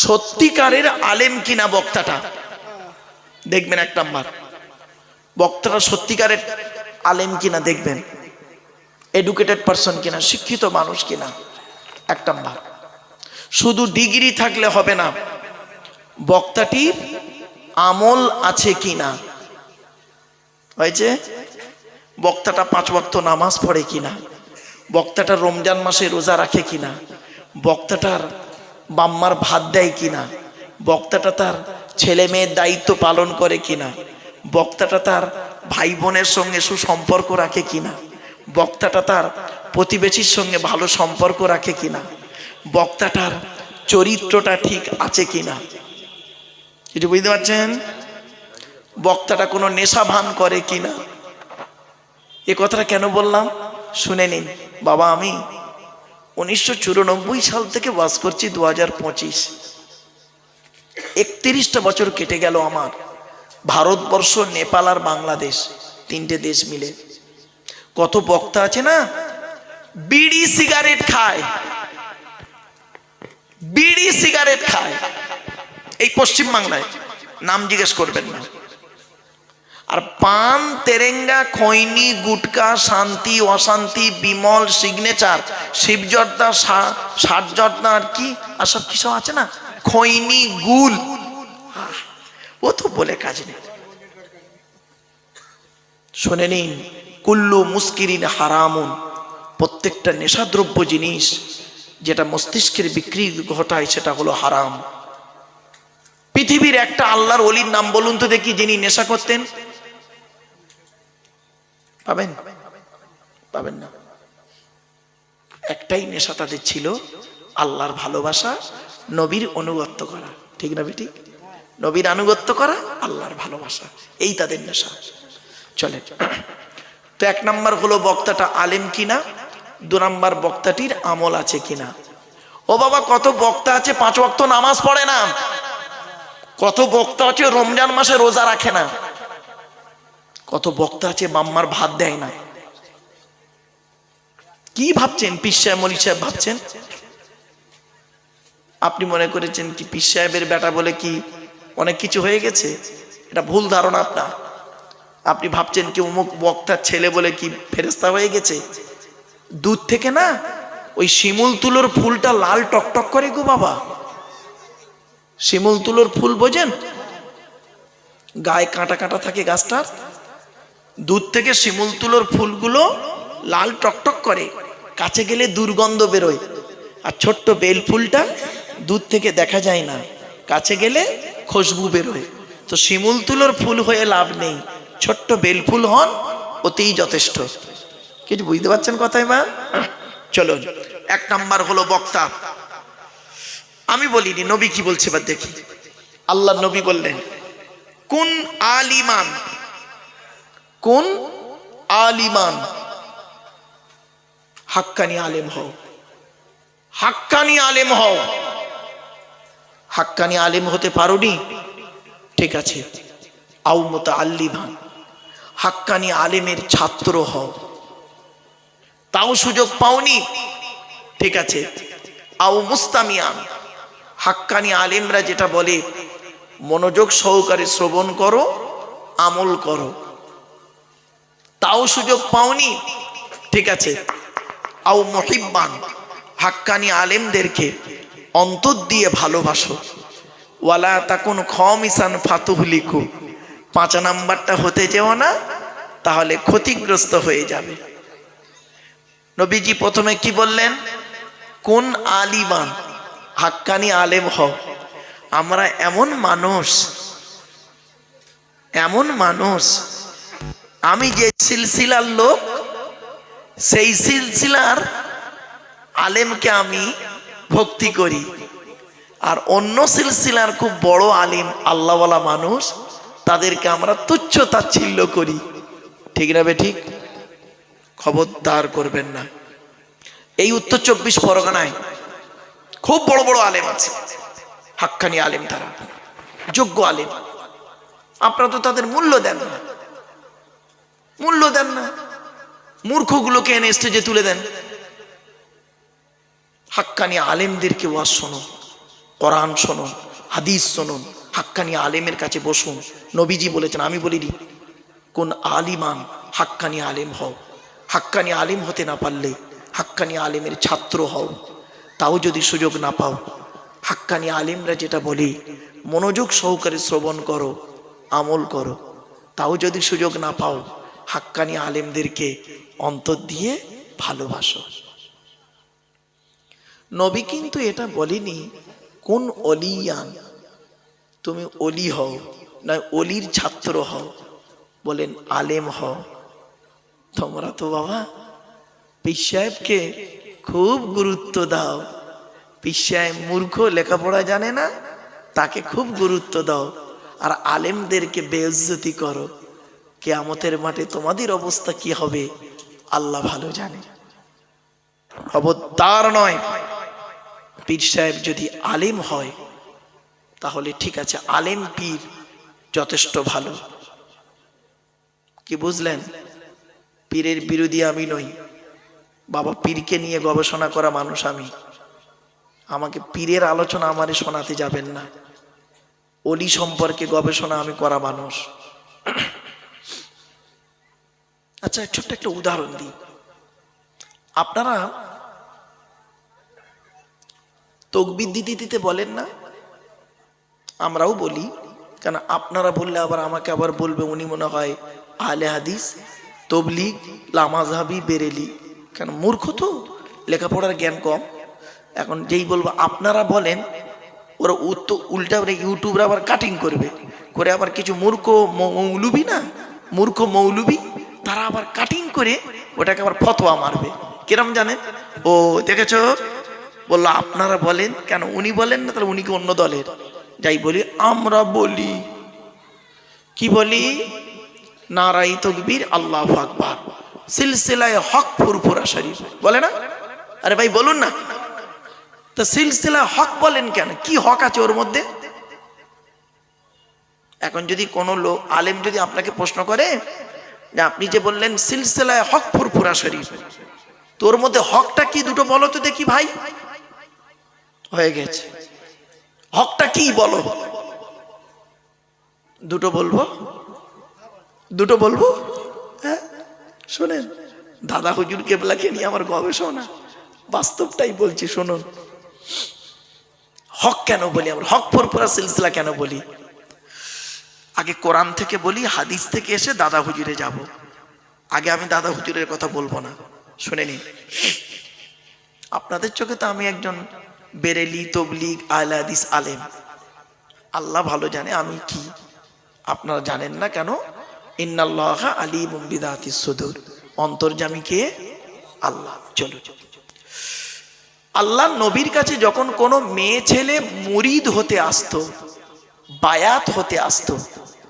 সত্যিকারের আলেম কিনা বক্তাটা দেখবেন এক নাম্বার। বক্তাটা সত্যিকারের আলেম কিনা দেখবেন, এডুকেটেড পারসন কিনা, শিক্ষিত মানুষ কিনা, এক নাম্বার। শুধু ডিগ্রি থাকলে হবে না, বক্তাটির আমল আছে কিনা। হয়েছে? বক্তাটা 5 ওয়াক্ত নামাজ পড়ে কিনা, বক্তাটা রমজান মাসে রোজা রাখে কিনা, বক্তাটার বাম্মার ভাত দেয় কিনা, বক্তাটা তার ছেলে মেয়ের দায়িত্ব পালন করে কিনা, বক্তাটা তার ভাই বোনের সঙ্গে সুসম্পর্ক রাখে কিনা, বক্তাটা তার প্রতিবেশীর সঙ্গে ভালো সম্পর্ক রাখে কিনা, বক্তাটার চরিত্রটা ঠিক আছে কিনা। কিছু বুঝতে পারছেন? বক্তাটা কোনো নেশা ভান করে কিনা। এ কথাটা কেন বললাম শুনে নিন। বাবা, আমি 1994 সাল থেকে বাস করছি 2025, 31টা বছর কেটে গেল আমার। ভারতবর্ষ, নেপাল আর বাংলাদেশ, 3টে দেশ মিলে কত বক্তা আছে না, বিড়ি সিগারেট খায়, বিড়ি সিগারেট খায় এই পশ্চিম বাংলায়, নাম জিজ্ঞেস করবেন না। আর পান, তেরেঙ্গা, খৈনি, গুটকা, শান্তি, অশান্তি, বিমল, সিগনেচার, শিবজর্দা, ষাটজর্দা আর কি আর সব কিছু আছে না, খৈনি, গুল, ও তো বলে কাজ নেই। শুনে নিন, কুল্লু মুস্কিরিন হারামুন, প্রত্যেকটা নেশাদ্রব্য জিনিস যেটা মস্তিষ্কের বিক্রি ঘটায় সেটা হলো হারাম। পৃথিবীর একটা আল্লাহর ওলির নাম বলুন তো দেখি যিনি নেশা করতেন। পাবেন? পাবেন না। একটাই নেশা তাদের ছিল, আল্লাহর ভালোবাসা, নবীর আনুগত্য করা। ঠিক না বেঠিক? নবীর আনুগত্য করা, আল্লাহর ভালোবাসা, এই তাদের নেশা। চলেন, তো 1 নাম্বার হলো বক্তাটা আলেম কিনা, 2 নাম্বার বক্তাটির আমল আছে কিনা। ও বাবা, কত বক্তা আছে 5 ওয়াক্ত নামাজ পড়ে না, কত বক্তা আছে রমজান মাসে রোজা রাখে না, কত বক্তা আছে মাম্মার ভাত দেয় না। কি ভাবছেন পীর সাহেব মৌলভী সাহেব ভাবছেন? আপনি মনে করেছেন কি পীর সাহেবের বেটা বলে কি অনেক কিছু হয়ে গেছে? এটা ভুল ধারণা আপনার। আপনি ভাবছেন কি অমুক বক্তার ছেলে বলে কি ফেরেশতা হয়ে গেছে? দুধ থেকে না ওই শিমুল তুলোর ফুলটা লাল টকটক করে গো বাবা। শিমুল তুলোর ফুল বোঝেন? গায়ে কাঁটা কাঁটা থাকে গাছটার, দুধ থেকে শিমুল তুলোর ফুলগুলো লাল টকটক করে, কাছে গেলে দুর্গন্ধ বেরোয়। আর ছোট্ট বেল ফুলটা দুধ থেকে দেখা যায় না, কাছে গেলে খুশবু বেরোয়। তো শিমুল তুলোর ফুল হয়ে লাভ নেই, ছোট্ট বেল ফুল হন, ওতেই যথেষ্ট। কিছু বুঝতে পারছেন কথাই মা? চলো, 1 নাম্বার হলো বক্তা। আমি বলিনি, নবী কি বলছে এবার দেখি। আল্লাহ নবী বললেন, কোন আলিমান, কোন আলিমান, হাক্কানি আলেম হও, হাক্কানি আলেম হও। হাক্কানি আলেম হতে পারোনি, ঠিক আছে, আও মুতাআল্লিমান, হাক্কানি আলেমের ছাত্র হও, তাও সুযোগ পাওনি, ঠিক আছে, আও মুস্তামিয়ান, হাক্কানি আলেমরা যেটা বলে মনোযোগ সহকারে শ্রবণ করো, আমল করো, তাও সুযোগ পাওনি, ঠিক আছে, আও মুহিব্বান, হাক্কানি আলেমদেরকে অন্তর দিয়ে ভালোবাসো, ওয়ালা তাকুন খামিসান ফাতুহলিকু, 5 নাম্বারটা হতে যেও না, তাহলে ক্ষতিগ্রস্ত হয়ে যাবে। নবীজি প্রথমে কি বললেন? কোন আলিমান, হাক্কানি আলেম হও। আমরা এমন মানুষ, এমন মানুষ, আমি যে সিলসিলার লোক সেই সিলসিলার আলেমকে আমি ভক্তি করি, আর অন্য সিলসিলার খুব বড় আলিম আল্লাহওয়ালা মানুষ তাদেরকে আমরা তুচ্ছ তাচ্ছিল্য করি। ঠিক না বেঠিক? খবরদার করবেন না। এই উত্তর 24 পরগনায় খুব বড় বড় আলেম আছে, হাক্কানি আলেম, তারা যোগ্য আলেম। আপনারা তো তাদের মূল্য দেন না, মূল্য দেন না, মূর্খগুলোকে এনে স্টেজে তুলে দেন। হাক্কানি আলেমদেরকে ওয়াজ শোনো, কোরআন শোনো, হাদিস শুনুন, হাক্কানি আলেমের কাছে বসুন। নবীজি বলেছেন, আমি বলিনি, কোন আলিমান, হাক্কানি আলেম হও। হাক্কানি আলেম হতে না পারলে হাক্কানি আলেমের ছাত্র হও, তাও যদি সুযোগ না পাও, হাক্কানি আলেমরা যেটা বলে মনোযোগ সহকারে শ্রবণ করো, আমল করো, তাও যদি সুযোগ না পাও, হাক্কানি আলেমদেরকে অন্তর দিয়ে ভালোবাসো। নবী কিন্তু এটা বলেনি কোন অলিয়ান, তুমি অলি হও, না অলির ছাত্র হও, বলেন আলেম হও। তোমরা তো বাবা পীর সাহেবকে খুব গুরুত্ব দাও, পীর সাহেব মূর্খ, লেখাপড়া জানে না, তাকে খুব গুরুত্ব দাও, আর আলেমদেরকে বেইজ্জতি করো। কিয়ামতের মাঠে তোমাদের অবস্থা কি হবে আল্লাহ ভালো জানে। খবরদার নয়, পীর সাহেব যদি আলেম হয় তাহলে ঠিক আছে, আলেম পীর যথেষ্ট ভালো। কি বুঝলেন? পীরের বিরোধী আমি নই বাবা, পীরকে নিয়ে গবেষণা করা মানুষ আমি। আমাকে পীরের আলোচনা আমারে শোনাতে যাবেন না। অলি সম্পর্কে গবেষণা আমি করা মানুষ। আচ্ছা, ছোট্ট একটা উদাহরণ দিই। আপনারা তাকবীর দিতে দিতে বলেন না? আমরাও বলি, কারণ আপনারা বললে আবার আমাকে আবার বলবে উনি মনে হয় আহলে হাদিস, তবলিগ, লামাযহাবি, বেরেলি। কেন? মূর্খ তো, লেখাপড়ার জ্ঞান কম। এখন যেই বলবো আপনারা বলেন, ওরা উল্টা ইউটিউবরা আবার কাটিং করবে, করে আবার কিছু মূর্খ মৌলবি, না মূর্খ মৌলবি, তারা আবার কাটিং করে ওটাকে আবার ফতোয়া মারবে। কিরম জানেন? ও দেখেছো, বললো আপনারা বলেন, কেন উনি বলেন না? তাহলে উনি কি অন্য দলের? যাই বলি, আমরা বলি, কি বলি? নারাই তাকবীর, আল্লাহু আকবার, সিলসিলায়ে হক ফুরফুরা শরীফ, বলে না? আরে ভাই বলুন না তো, সিলসিলায়ে হক বলেন কেন? কি হক আছে ওর মধ্যে? এখন যদি কোনো লোক আলেম যদি আপনাকে প্রশ্ন করে যে আপনি যে বললেন সিলসিলায়ে হক ফুরফুরা শরীফ, তোর মধ্যে হকটা কি দুটো বলো তো দেখি ভাই। হয়ে গেছে, হকটা কি বলো? দুটো বলবো, দুটো বলবো। হ্যাঁ শোনেন, দাদা হুজুর কেবলাকে নিয়ে আমার গবেষণা, বাস্তবটাই বলছি শুনুন। হক কেন বলি আমরা, হক ফুরফুরা সিলসিলা কেন বলি? আগে কোরআন থেকে বলি, হাদিস থেকে এসে দাদা হুজুরে যাব। আগে আমি দাদা হুজুরের কথা বলবো না, শুনে নিন। আপনাদের চোখে তো আমি একজন বেরেলি, তবলিগ, আহলে হাদিস আলেম। আল্লাহ ভালো জানে আমি কি, আপনারা জানেন না কেন? ইন্নাল্লাহা আলিমুম বিযাতিস সুদূর, অন্তর্যামী কে? আল্লাহ। চলো, আল্লাহ নবীর কাছে যখন কোনো মেয়ে ছেলে মুরিদ হতে আসতো, বায়াত হতে আসতো,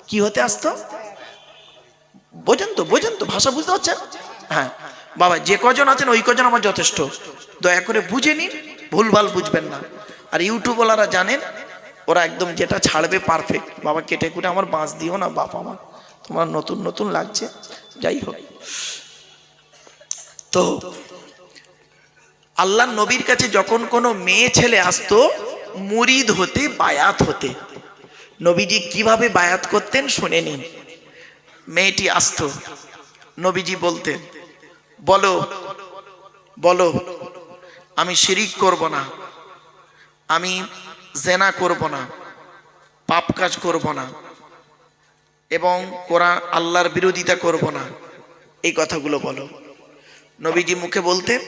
কি হতে আসতো? বোঝেন তো, বোঝেন তো, ভাষা বুঝতে পারছেন? হ্যাঁ বাবা, যে কজন আছেন ওই কজন আমার যথেষ্ট, দয়া করে বুঝে নিন, ভুলভাল বুঝবেন না। আর ইউটিউবওয়ালারা জানেন, ওরা একদম যেটা ছাড়বে পারফেক্ট। বাবা কেটে কুটে আমার বাঁচ দিও না বাপ, আমার তোমার নতুন নতুন লাগছে। যাই হোক, তো আল্লাহ নবীর কাছে যখন কোনো মেয়ে ছেলে আসতো মুরিদ হতে, বায়াত হতে, নবীজি কিভাবে বায়াত করতেন শুনে নিন। মেয়েটি আসতো, নবীজি বলতেন, বলো বলো আমি শিরিক করব না, আমি জেনা করব না, পাপ কাজ করব না, এবং কোরআন আল্লাহর বিরোধিতা করব না, এই কথাগুলো বলো। নবীজি মুখে বলতেন,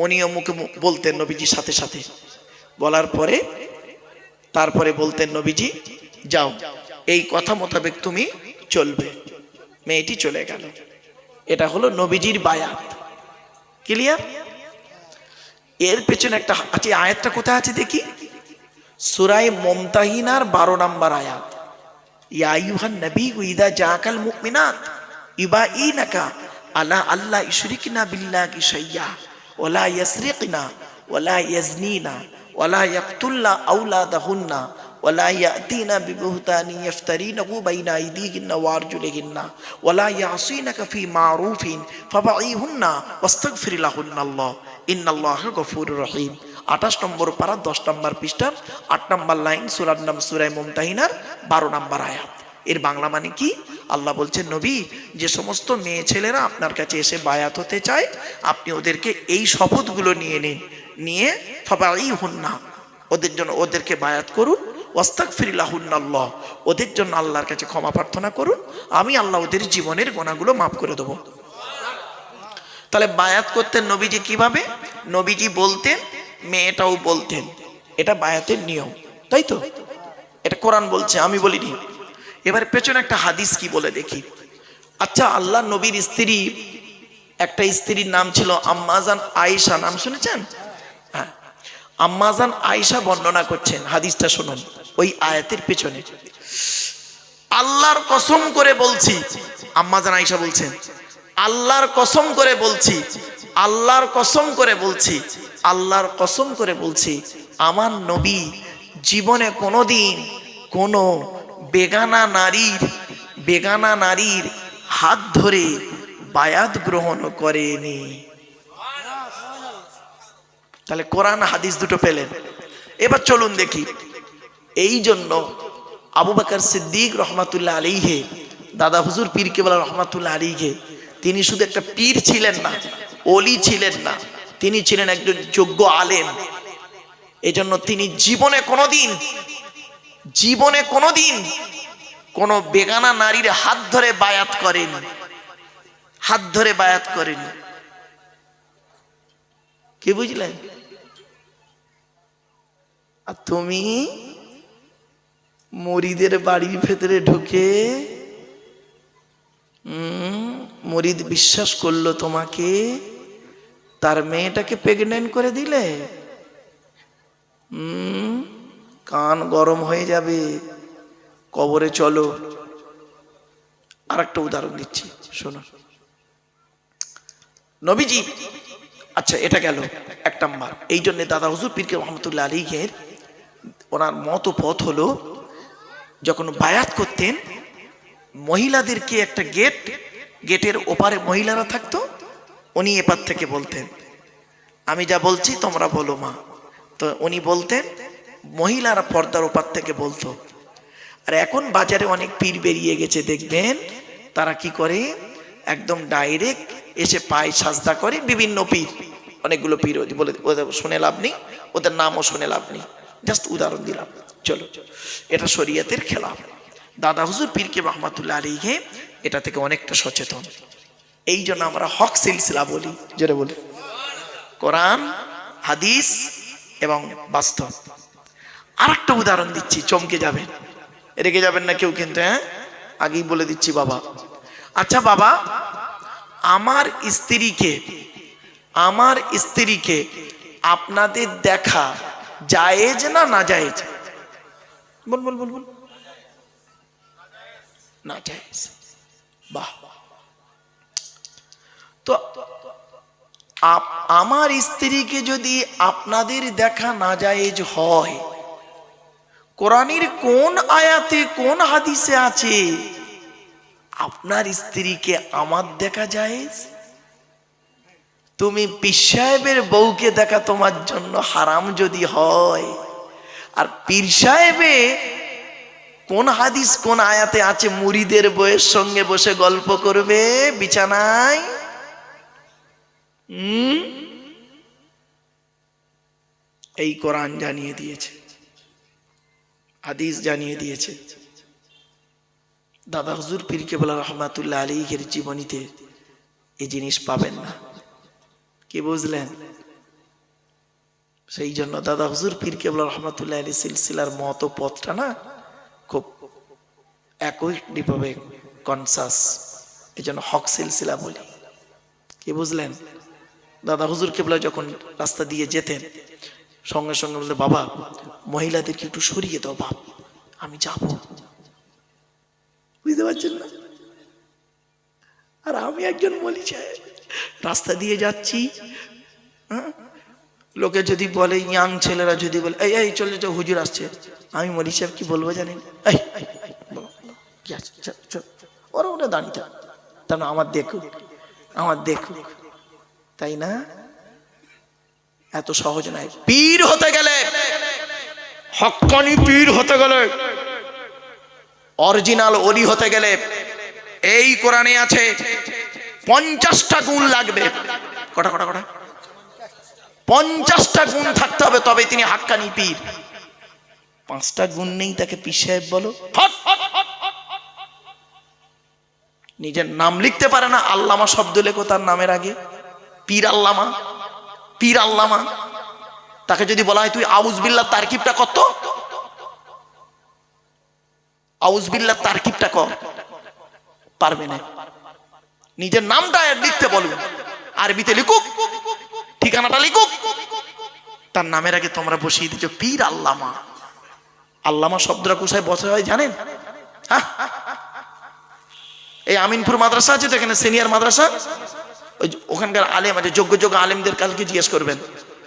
উনিও মুখে বলতেন নবীজির সাথে সাথে। বলার পরে তারপরে বলতেন নবীজি, যাও এই কথা মোতাবেক তুমি চলবে। মেয়েটি চলে গেল। এটা হলো নবীজির বায়াত। ক্লিয়ার? এর পেছনে একটা আছে, আয়াতটা কোথায় আছে দেখি? সূরা মুমতাহিনার 12 নম্বর আয়াত। ইয়া আইয়ুহান নবী ইযা জাআকাল মুমিনাত ইউবাইনাকা আলা আল্লাহ ইশরিকনা বিল্লাহি শাইয়্যা ওয়ালা ইয়াসরিকনা ওয়ালা ইয়াজনিনা ওয়ালা ইয়াকতুলনা আওলাদাহুন্না ওয়ালা ইয়াতিনা বিবুহতানি ইফতারিনাহু বাইনা আইদিহিন্না ওয়া আরজুলিহিন্না ওয়ালা ইয়াসিনাকা ফি মারুফিন ফাবাইহুন্না ওয়াস্তাগফির লাহুন্নাল্লাহ ইন্নাল্লাহা গফুরুর রহিম। 28 নম্বর পারা 10 নম্বর পৃষ্ঠা 8 নম্বর লাইন, সূরার নাম সূরা মুমতাহিনার 12 নম্বর আয়াত। এর বাংলা মানে কি? আল্লাহ বলছেন, নবী যে সমস্ত মেয়ে ছেলেরা আপনার কাছে এসে বায়াত হতে চায়, আপনি ওদেরকে এই শপথগুলো নিয়ে নিন, নিয়ে ফাবাইহুন্না, ওদের জন্য ওদেরকে বায়াত করুন, ওয়াস্তাগফির লাহুন্নাল্লাহ, ওদের জন্য আল্লাহর কাছে ক্ষমা প্রার্থনা করুন, আমি আল্লাহ ওদের জীবনের গুনাহগুলো মাফ করে দেবো। তাহলে বায়াত করতেন নবীজি কিভাবে? নবীজি বলতেন, মেয়েটাও বলতেন, এটা বায়াতের নিয়ম, তাই তো? এটা কোরআন বলছে, আমি বলিনি। এবার পেছনে একটা হাদিস কি বলে দেখি। আচ্ছা, আল্লাহ নবীর স্ত্রী, একটা স্ত্রীর নাম ছিল আম্মাজান আয়েশা, নাম শুনেছেন? হ্যাঁ, আম্মাজান আয়েশা বর্ণনা করছেন, হাদিসটা শুনুন ওই আয়াতের পেছনে। আল্লাহর কসম করে বলছি, আম্মাজান আয়েশা বলছেন, আল্লাহর কসম করে বলছি, আল্লাহর কসম করে বলছি, আল্লাহর কসম করে বলছি, আমার নবী জীবনে কোনোদিন কোনো বেগানা নারীর হাত ধরে বায়াত গ্রহণ করেনি। তাহলে কোরআন হাদিস দুটো পেলেন। এবার চলুন দেখি। এই জন্য আবু বকর সিদ্দিক রহমাতুল্লাহ আলাইহি, দাদা হুজুর পীর কেবলা রহমাতুল্লাহ আলাইহি, তিনি শুধু একটা পীর ছিলেন না, ওলি ছিলেন না, তিনি ছিলেন একজন যোগ্য আলেম। এজন্য তিনি জীবনে কোনোদিন কোনো বেগানা নারীর হাত ধরে বায়াত করেনি। কি বুঝলেন? আর তুমি মুরিদের বাড়ির ভেতরে ঢুকে মুরিদ বিশ্বাস করলো তোমাকে, তার মেয়েটাকে প্রেগনেন্ট করে দিলে। কান গরম হয়ে যাবে, কবরে চলো। আর একটা উদাহরণ দিচ্ছি, শোনো। নবীজি, আচ্ছা এটা গেল এক নাম্বার। এই জন্য দাদা হুজুর পীর কেবলা রহমাতুল্লাহ আলাইহির ওনার মত পথ হলো, যখন বায়াত করতেন মহিলাদেরকে একটা গেটের ওপারে মহিলারা থাকতো, উনি এপার থেকে বলতেন আমি যা বলছি তোমরা বলো মা। তো উনি বলতেন, মহিলারা পর্দার ওপার থেকে বলতো। আর এখন বাজারে অনেক পীর বেরিয়ে গেছে, দেখবেন তারা কি করে, একদম ডাইরেক্ট এসে পায়ে সাজদা করে। বিভিন্ন পীর, অনেকগুলো পীর বলে, ওদের শুনে লাভ নেই, ওদের নামও শুনে লাভ নেই, জাস্ট উদাহরণ দিলাম। চলো, এটা শরীয়তের খেলাফ। দাদা হুজুর পীর কেবলা রহমাতুল্লাহ আলাইহি এটা থেকে অনেকটা সচেতন। এই জন্য আমরা হক সিলসিলা বলি, যেটা বলি কোরআন হাদিস এবং বাস্তব। আর একটা উদাহরণ দিচ্ছি, চমকে যাবেন, রেগে যাবেন না কেউ কিন্তু, হ্যাঁ আগেই বলে দিচ্ছি বাবা। আচ্ছা বাবা, আমার স্ত্রীকে আপনাদের দেখা জায়েজ না না জায়েজ? বল না জায়েজ। বাহ। তো আমার স্ত্রীকে যদি আপনাদের দেখা না জায়েজ হয়, কোরআনের কোন আয়াতে কোন হাদিসে আছে আপনার স্ত্রীকে আমার দেখা জায়েজ? তুমি পীর সাহেবের বউকে দেখা তোমার জন্য হারাম যদি হয়, আর পীর সাহেবে কোন হাদিস কোন আয়াতে আছে মুরিদের বউয়ের সঙ্গে বসে গল্প করবে বিছানায়? এই কোরআন জানিয়ে দিয়েছে, হাদিস জানিয়ে দিয়েছে। দাদা হুজুর পীর কেবলা রহমাতুল্লাহ আলাইহির জীবনীতে এই জিনিস পাবেন না। কি বুঝলেন? সেই জন্য দাদা হুজুর পীর কেবলা রহমাতুল্লাহ আলাইহি সিলসিলার মত পথটা না খুব একইভাবে কনসাস, এই জন্য হক সিলসিলা বলি। কি বুঝলেন? দাদা হুজুর কেবলা যখন রাস্তা দিয়ে যেতেন, সঙ্গে সঙ্গে বলতে, বাবা মহিলাদেরকে একটু সরিয়ে দাও বাপ, আমি যাব। বুঝতে পারছেন না? আর আমি একজন মলি সাহেব, রাস্তা দিয়ে যাচ্ছি, লোকে যদি বলে, ইয়াং ছেলেরা যদি বলে এই চলে যাও হুজুর আসছে, আমি মলি সাহেব কি বলবো জানেন? ওরা ওটা দাঁড়িয়ে থাক, তার আমার দেখুক, তাই না? এত সহজ নয়। পীর হতে গেলে, হক্কানি পীর হতে গেলে, অরিজিনাল ওলি হতে গেলে এই কোরআনে আছে 50টা গুণ লাগবে। কটা 50টা গুণ থাকতে হবে, তবে তিনি হাক্কানি পীর। 5টা গুণ নেই, তাকে পীর সাহেব বলো? নিজের নাম লিখতে পারে না, আল্লামা শব্দ লেখো তার নামের আগে। পীর আল্লামা। তাকে যদি বলা হয় তুই আউযুবিল্লাহ তারকিবটা কত, আউযুবিল্লাহ তারকিবটা কর, পারবে না। নিজের নামটা লিখতে বলুন, আরবিতে লিখুক, ঠিকানাটা লিখুক, তার নামের আগে তোমরা বসিয়ে দিচ্ছ পীর আল্লামা। আল্লামা শব্দটা কোথায় বসে হয় জানেন? হ্যাঁ, এই আমিনপুর মাদ্রাসা আছে তো, এখানে সিনিয়র মাদ্রাসা, ওই ওখানকার আলেম আছে, যোগ্য যোগ্য আলেমদের কালকে জিজ্ঞেস করবেন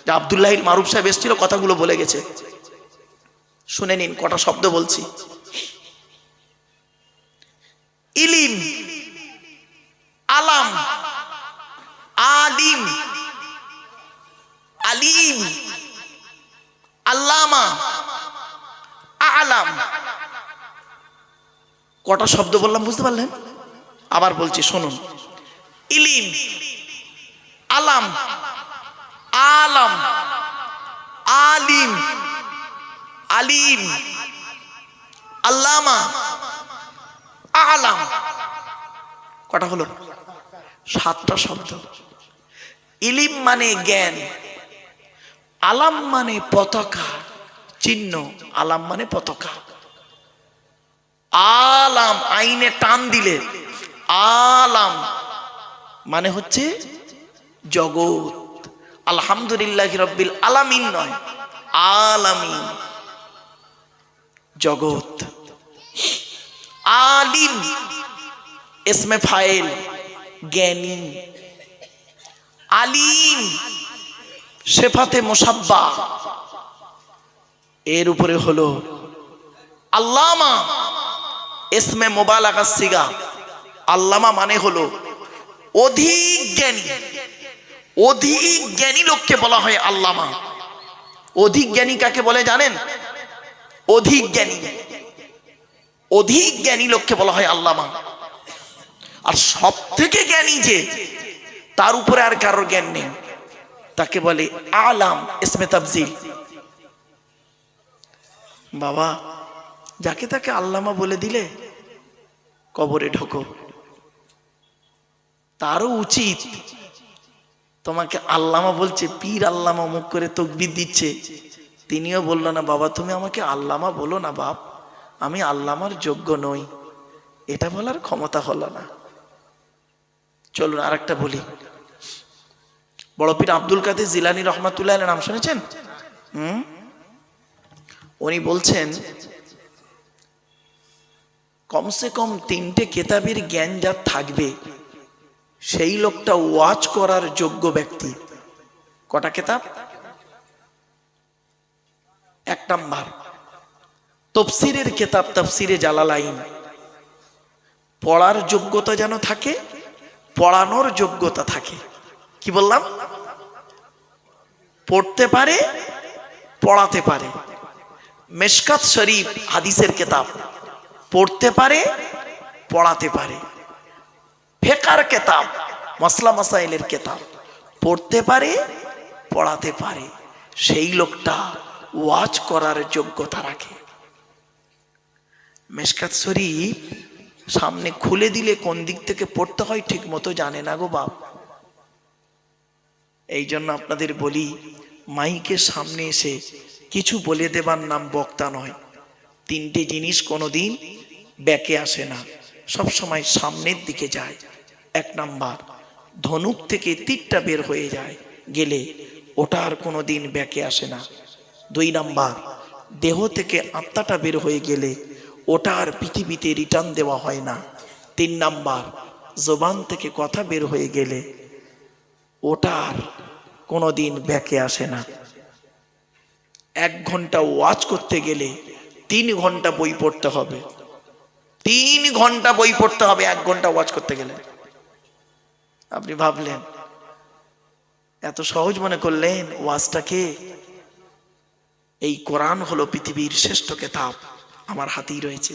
যে আব্দুল্লাহ মারুফ সাহেব এসেছিল, কথাগুলো বলে গেছে, শুনে নিন কটা শব্দ বলছি। ইলিম, আলাম, আলিম, আলিম, আল্লামা, আলাম। কটা শব্দ বললাম বুঝতে পারলেন? আবার বলছি শুনুন। ইলিম, আলাম, আলাম, আলিম, আলিম, আল্লামা, আলাম। কটা হলো? 7টা শব্দ। ইলিম মানে জ্ঞান, আলাম মানে পতাকা চিহ্ন, আলাম মানে পতাকা, আলাম আইনে টান দিলে আলাম মানে হচ্ছে জগৎ। আলহামদুলিল্লাহ রাব্বিল আলামিন নয়, আলামিন, জগৎ। আলিম ইসমে ফাইল, জ্ঞানী। আলিম সেফাতে মুসাব্বা, এর উপরে হলো আল্লামা ইসমে মুবালাগা সিগা। আল্লামা মানে হলো অধিক জ্ঞানী। অধিক জ্ঞানী লোককে বলা হয় আল্লামা। অধিক জ্ঞানী কাকে বলে জানেন? অধিক জ্ঞানী, অধিক জ্ঞানী লোককে বলা হয় আল্লামা। আর সব থেকে জ্ঞানী যে, তার উপরে আর কারোর জ্ঞান নেই, তাকে বলে আলাম ইসমে তাফজিল। বাবা, যাকে তাকে আল্লামা বলে দিলে কবরে ঢোকো। তারও উচিত, তোমাকে আল্লামা বলছে, পীর আল্লামা মুখ করে তাকবীর দিচ্ছে, তিনিও বললো না বাবা তুমি আমাকে আল্লামা বলো না বাপ, আমি আল্লামার যোগ্য নই, এটা বলার ক্ষমতা হলো না। চলুন আর একটা বলি। বড় পীর আব্দুল কাদের জিলানী রহমাতুল্লাহ আলাইহির নাম শুনেছেন? উনি বলছেন কমসে কম 3টে কেতাবের জ্ঞান যার থাকবে সেই লোকটা ওয়াজ করার যোগ্য ব্যক্তি। কটা কেতাব? 1 নাম্বার তাফসীরের কেতাব, তাফসীরে জালালাইন। পড়ার যোগ্যতা যেন থাকে, পড়ানোর যোগ্যতা থাকে। কি বললাম? পড়তে পারে, পড়াতে পারে। মিশকাত শরীফ হাদিসের কেতাব, পড়তে পারে, পড়াতে পারে। ফিকহের কেতাব, মাসলা মাসাইলের কেতাব, পড়তে পারে, পড়াতে পারে। সেই লোকটা ওয়াজ করার যোগ্যতা রাখে। মিশকাত শরীফ সামনে খুলে দিলে কোন দিক থেকে পড়তে হয় ঠিক মতো জানে না গো বাপ। এই জন্য আপনাদের বলি, মাইকের সামনে এসে কিছু বলে দেবার নাম বক্তা নয়। 3টে জিনিস কোনোদিন ব্যাকে আসে না, সব সময় সামনের দিকে যায়। 1 নাম্বার ধনুক থেকে তীরটা বের হয়ে যায় গেলে ওটা আর কোনোদিন ব্যাকে আসে না। 2 নাম্বার দেহ থেকে আত্মাটা বের হয়ে গেলে ওটা আর পৃথিবীতে রিটার্ন দেওয়া হয় না। 3 নাম্বার জবান থেকে কথা বের হয়ে গেলে ওটা আর কোনোদিন ব্যাকে আসে না। 1 ঘন্টা ওয়াজ করতে গেলে 3 ঘন্টা বই পড়তে হবে। 3 ঘন্টা বই পড়তে হবে 1 ঘন্টা ওয়াজ করতে গেলে। আপনি ভাবলেন এত সহজ মনে করলেন ওয়াজটাকে? এই কোরআন হলো পৃথিবীর শ্রেষ্ঠ কিতাব, আমার হাতেই রয়েছে।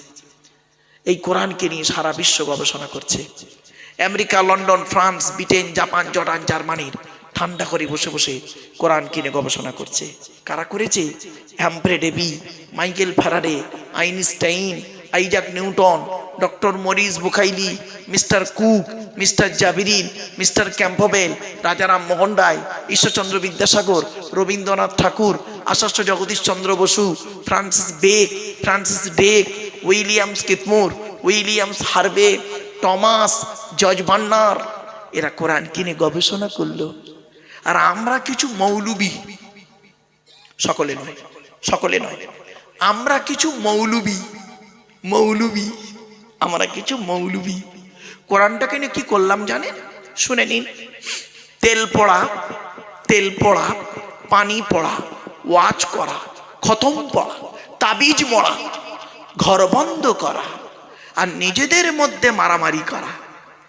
এই কোরআনকে নিয়ে সারা বিশ্ব গবেষণা করছে। America, London, France, Britain, Japan, Jordan, জার্মানির ঠান্ডা করে বসে বসে কোরআন কিনে গবেষণা করছে। কারা করেছে? Humphry Davy, Michael Faraday, Einstein, Isaac Newton, doctor Maurice Bucaille, mister Cook, mister জাভিরিন, mister Campbell, Rajaram Mohan Roy, Ishwarchandra Vidyasagar, Rabindranath Thakur, Acharya Jagadish Chandra Bose, Francis Drake, Williams Keith Moore, Williams Harvey, Thomas, George ভান্নার, এরা কোরআন কিনে গবেষণা করলো। আর আমরা কিছু মৌলবি সকলে নয়, সকলে নয়। আমরা কিছু মৌলবি, মৌলবি, আমরা কিছু মৌলবি কোরআনটাকে নিয়ে কি করলাম জানেন? শুনে নিন। তেল পড়া, তেল পড়া, পানি পড়া, ওয়াজ করা, খতম পড়া, তাবিজ মরা, ঘর বন্ধ করা, আর নিজেদের মধ্যে মারামারি করা।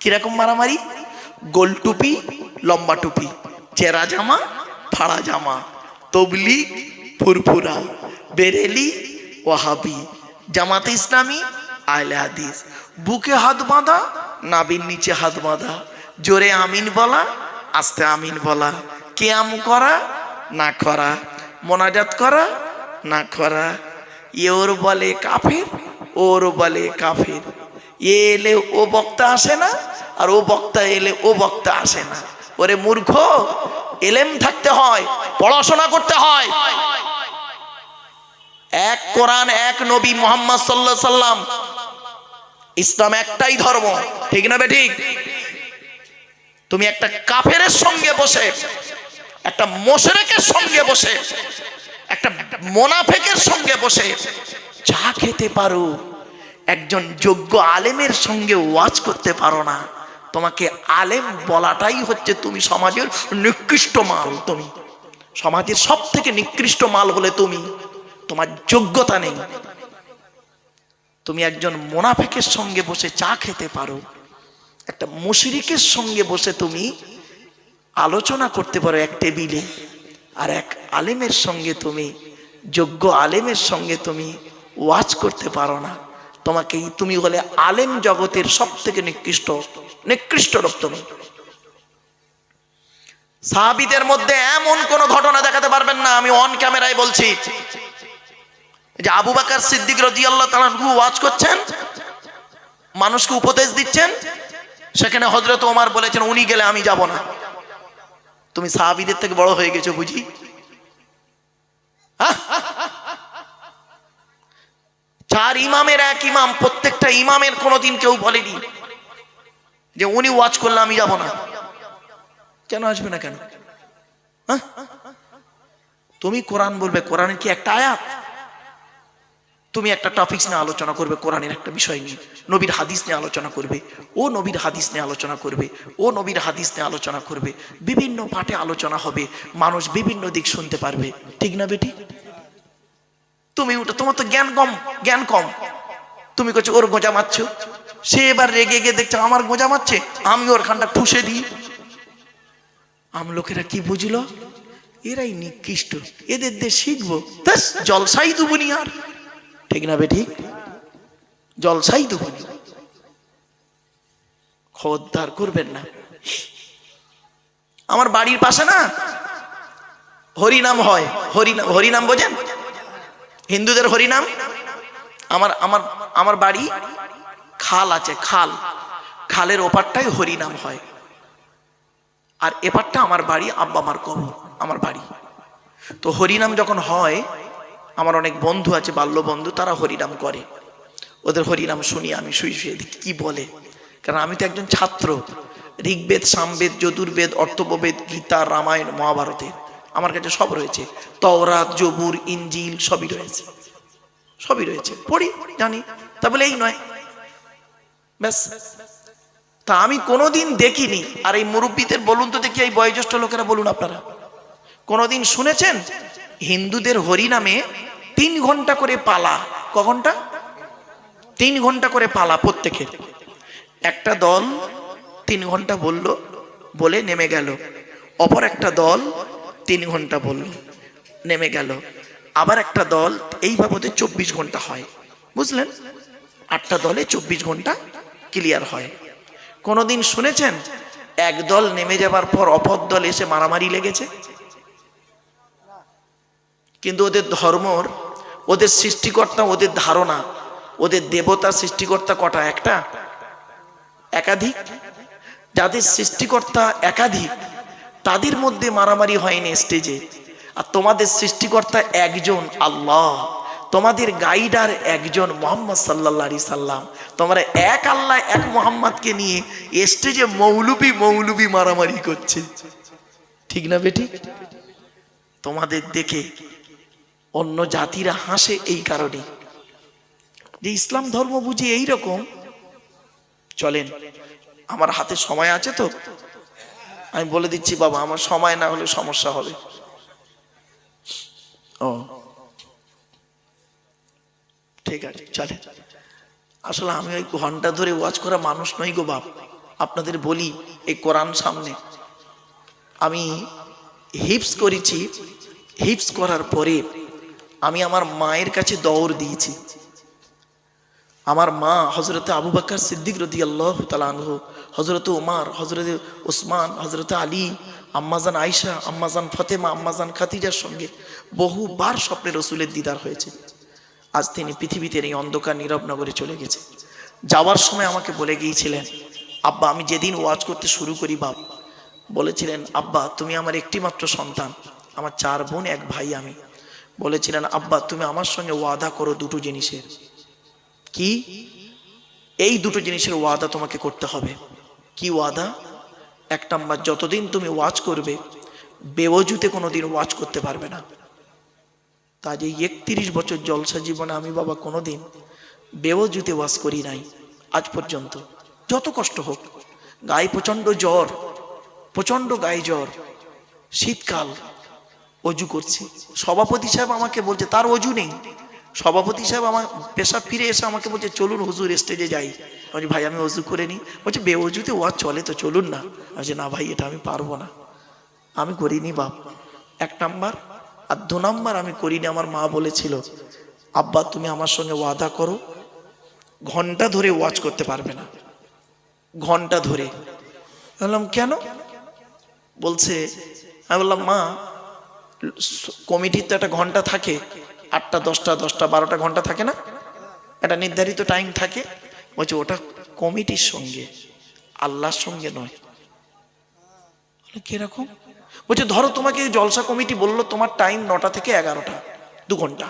কিরকম মারামারি? গোল টুপি, লম্বা টুপি, চেরা জামা, ফাড়া জামা, তবলিগ, ফুরফুরা, বেরেলি, ওয়াহাবি, জামাতে ইসলামী, আহলে হাদিস, বুকে হাত বাঁধা, নাবির নিচে হাত বাঁধা, জোরে আমিন বলা, আস্তে আমিন বলা, কিয়াম করা না করা, মোনাজাত করা না করা। ওর বলে কাফের, ওর বলে কাফের। এ এলে ও বক্তা আসে না, আর ও বক্তা এলে ও বক্তা আসে না। ওরে মূর্খ, এলেম থাকতে হয়, পড়াশোনা করতে হয়। এক কোরআন, এক নবী মুহাম্মদ সাল্লাল্লাহু আলাইহি সাল্লাম, ইসলাম একটাই ধর্ম, ঠিক না বেঠিক? তুমি একটা কাফেরের সঙ্গে বসে, একটা মুশরিকের সঙ্গে বসে, একটা মুনাফিকের সঙ্গে বসে চা খেতে পারো, একজন যোগ্য আলেমের সঙ্গে ওয়াজ করতে পারো না। তোমাকে আলেম বলাটাই হচ্ছে তুমি সমাজের নিকৃষ্ট মাল। তুমি সমাজের সব থেকে নিকৃষ্ট মাল হলে তুমি, তোমার যোগ্যতা নেই। তুমি একজন মুনাফিকের সঙ্গে বসে চা খেতে পারো, একটা মুশরিকের সঙ্গে বসে তুমি আলোচনা করতে পারো এক টেবিলে, আর এক আলেমের সঙ্গে তুমি, যোগ্য আলেমের সঙ্গে তুমি ওয়াজ করতে পারো না। তোমাকে, তুমি হলে আলেম জগতের সব থেকে নিকৃষ্ট, নিকৃষ্ট লোক তুমি। সাহাবীদের মধ্যে এমন কোন ঘটনা দেখাতে পারবেন না, আমি অন ক্যামেরায় বলছি, যে আবু বকর সিদ্দিক রাদিয়াল্লাহু তাআলা আনহু ওয়াজ করছেন, মানুষকে উপদেশ দিচ্ছেন, সেখানে হযরত ওমর বলেছেন উনি গেলে আমি যাব না। তুমি সাহাবীদের থেকে বড় হয়ে গেছো বুঝি? চার ইমামের এক ইমাম, প্রত্যেকটা ইমামের কোনোদিন কেউ বলেনি যে উনি ওয়াজ করলে আমি যাব না। কেন আসবে না? কেন? তুমি কোরআন বলবে, কোরআনের কি একটা আয়াত? তুমি একটা টপিকস নিয়ে আলোচনা করবে, কোরআনের একটা বিষয় নিয়ে, নবীর হাদিস নিয়ে আলোচনা করবে, ও নবীর হাদিস নিয়ে আলোচনা করবে, ও নবীর হাদিস নিয়ে আলোচনা করবে, বিভিন্ন পাঠে আলোচনা হবে, মানুষ বিভিন্ন দিক শুনতে পারবে, ঠিক না বেটি? তুমি ওটা, তোমার তো জ্ঞান কম, জ্ঞান কম। তুমি করছো ওর গোঁজা মারছ, সে এবার রেগে গিয়ে দেখছে আমার গোঁজা মারছে, আমি ওর খানটা ঠুসে দিই। লোকেরা কি বুঝলো? এরাই নিকৃষ্ট, এদের দিয়ে শিখবো, জলসাই দুবনি, আর ঠিক না বেঠিক? জলসাই দুবনি। খবরদার করবেন না। আমার বাড়ির পাশে না হরিনাম হয়, হরিনাম, হরিনাম বোঝেন? হিন্দুদের হরিনাম। আমার আমার আমার বাড়ি খাল আছে, খাল, খালের ওপারটাই হরিনাম হয়, আর এপারটা আমার বাড়ি, আব্বা আমার কবর, আমার বাড়ি। তো হরিনাম যখন হয়, আমার অনেক বন্ধু আছে, বাল্য বন্ধু, তারা হরিনাম করে। ওদের হরিনাম শুনি আমি, শুয়ে শুয়ে দেখি কি বলে, কারণ আমি তো একজন ছাত্র। ঋগ্বেদ, সামবেদ, যজুর্বেদ, অর্থববেদ, গীতা, রামায়ণ, মহাভারতের আমার কাছে সব রয়েছে, তওরাত, জবুর, ইনজিল সবই রয়েছে, সবই রয়েছে, পড়ি, জানি। তা বলে এই নয় ব্যাস। তা আমি কোনোদিন দেখিনি। আর এই মুরব্বীদের বলুন তো দেখি, এই বয়োজ্যেষ্ঠ লোকেরা বলুন, আপনারা কোনোদিন শুনেছেন হিন্দুদের হরিনামে 3 ঘন্টা করে পালা? ক ঘন্টা? 3 ঘন্টা করে পালা প্রত্যেকের। একটা দল 3 ঘন্টা বলল, বলে নেমে গেল, অপর একটা দল 3 ঘন্টা বলল, নেমে গেল, আবার একটা দল, এইভাবে 24 ঘন্টা হয়, বুঝলেন? 8টা দলে 24 ঘন্টা ক্লিয়ার হয়। কোনোদিন শুনেছেন এক দল নেমে যাবার পর অপর দল এসে মারামারি লেগেছে? কিন্তু ওদের ধর্মর, ওদের সৃষ্টিকর্তা, ওদের ধারণা, ওদের দেবতা সৃষ্টিকর্তা কটা? একটা? একাধিক? যাদের সৃষ্টিকর্তা একাধিক, তাদের মধ্যে মারামারি হয়নি স্টেজে। আর তোমাদের সৃষ্টিকর্তা একজন, আল্লাহ। তোমাদের গাইডার একজন, মুহাম্মদ সাল্লাল্লাহু আলাইহি সাল্লাম। তোমরা এক আল্লাহ, এক মুহাম্মদকে নিয়ে স্টেজে মৌলবি মৌলবি মারামারি করছে, ঠিক না বেটি? তোমাদের দেখে অন্য জাতিরা হাসে এই কারণে যে ইসলাম ধর্ম বুঝি এইরকম। চলেন, আমার হাতে সময় আছে তো, আমি বলে দিচ্ছি বাবা, আমার সময় না হলে সমস্যা হবে। ও ঠিক আছে, চলে। আসলে আমি ওই ঘন্টা ধরে ওয়াজ করা মানুষ নই গো বাপ। আপনাদের বলি, এই কোরআন সামনে আমি হিপস করেছি। হিপস করার পরে আমি আমার মায়ের কাছে দৌড় দিয়েছি। আমার মা হজরতে আবু বকর সিদ্দিক রাদিয়াল্লাহু তাআলা আনহু, হজরত উমর, হজরত উসমান, হজরত আলী, আম্মাজান আয়েশা, আম্মাজান ফাতেমা, আম্মাজান খাদিজার সঙ্গে বহুবার স্বপ্নে রসুলের দিদার হয়েছে। আজ তিনি পৃথিবীতে এই অন্ধকার নীরব নগরে চলে গেছে। যাওয়ার সময় আমাকে বলে গিয়েছিলেন, আব্বা আমি যেদিন ওয়াজ করতে শুরু করি বাপ, বলেছিলেন আব্বা তুমি আমার একটি মাত্র সন্তান, আমার 4 বোন 1 ভাই আমি। বলেছিলেন আব্বা তুমি আমার সঙ্গে ওয়াদা করো দুটো জিনিসের। কি? এই দুটো জিনিসের ওয়াদা তোমাকে করতে হবে। কি ওয়াদা? 1 নাম্বার, যতদিন তুমি ওয়াজ করবে বেওয়াজুতে কোনোদিন ওয়াজ করতে পারবে না। তা যে 31 বছর জলসা জীবনে আমি বাবা কোনোদিন বেওয়াজুতে ওয়াজ করি নাই আজ পর্যন্ত। যত কষ্ট হোক, গায়ে প্রচন্ড জ্বর, প্রচন্ড গায়ে জ্বর, শীতকাল, অজু করছি। সভাপতি সাহেব আমাকে বলছে, তার অজু নেই, সভাপতি সাহেব আমার পেশা ফিরে এসে আমাকে বলছে চলুন হুজুর স্টেজে যাই। আমি ভাই আমি অজু করে নিই। বলছে বেওজুতে ওয়াজ চলে তো, চলুন না। বলছে না ভাই এটা আমি পারবো না, আমি করিনি বাপ। 1 নাম্বার। আর 2 নাম্বার আমি করিনি। আমার মা বলেছিল আব্বা তুমি আমার সঙ্গে ওয়াদা করো ঘন্টা ধরে ওয়াজ করতে পারবে না, ঘন্টা ধরে। বললাম কেন? বলছে, আমি বললাম মা কমিটির তো একটা ঘন্টা থাকে, 8টা 10টা 10টা 12টা ঘন্টা থাকে না, একটা নির্ধারিত টাইম থাকে। বলছে ওটা কমিটির সঙ্গে, আল্লাহর সঙ্গে নয়। কিরকম? বলছে ধরো তোমাকে জলসা কমিটি বললো তোমার টাইম 9টা থেকে 11টা, 2 ঘন্টা।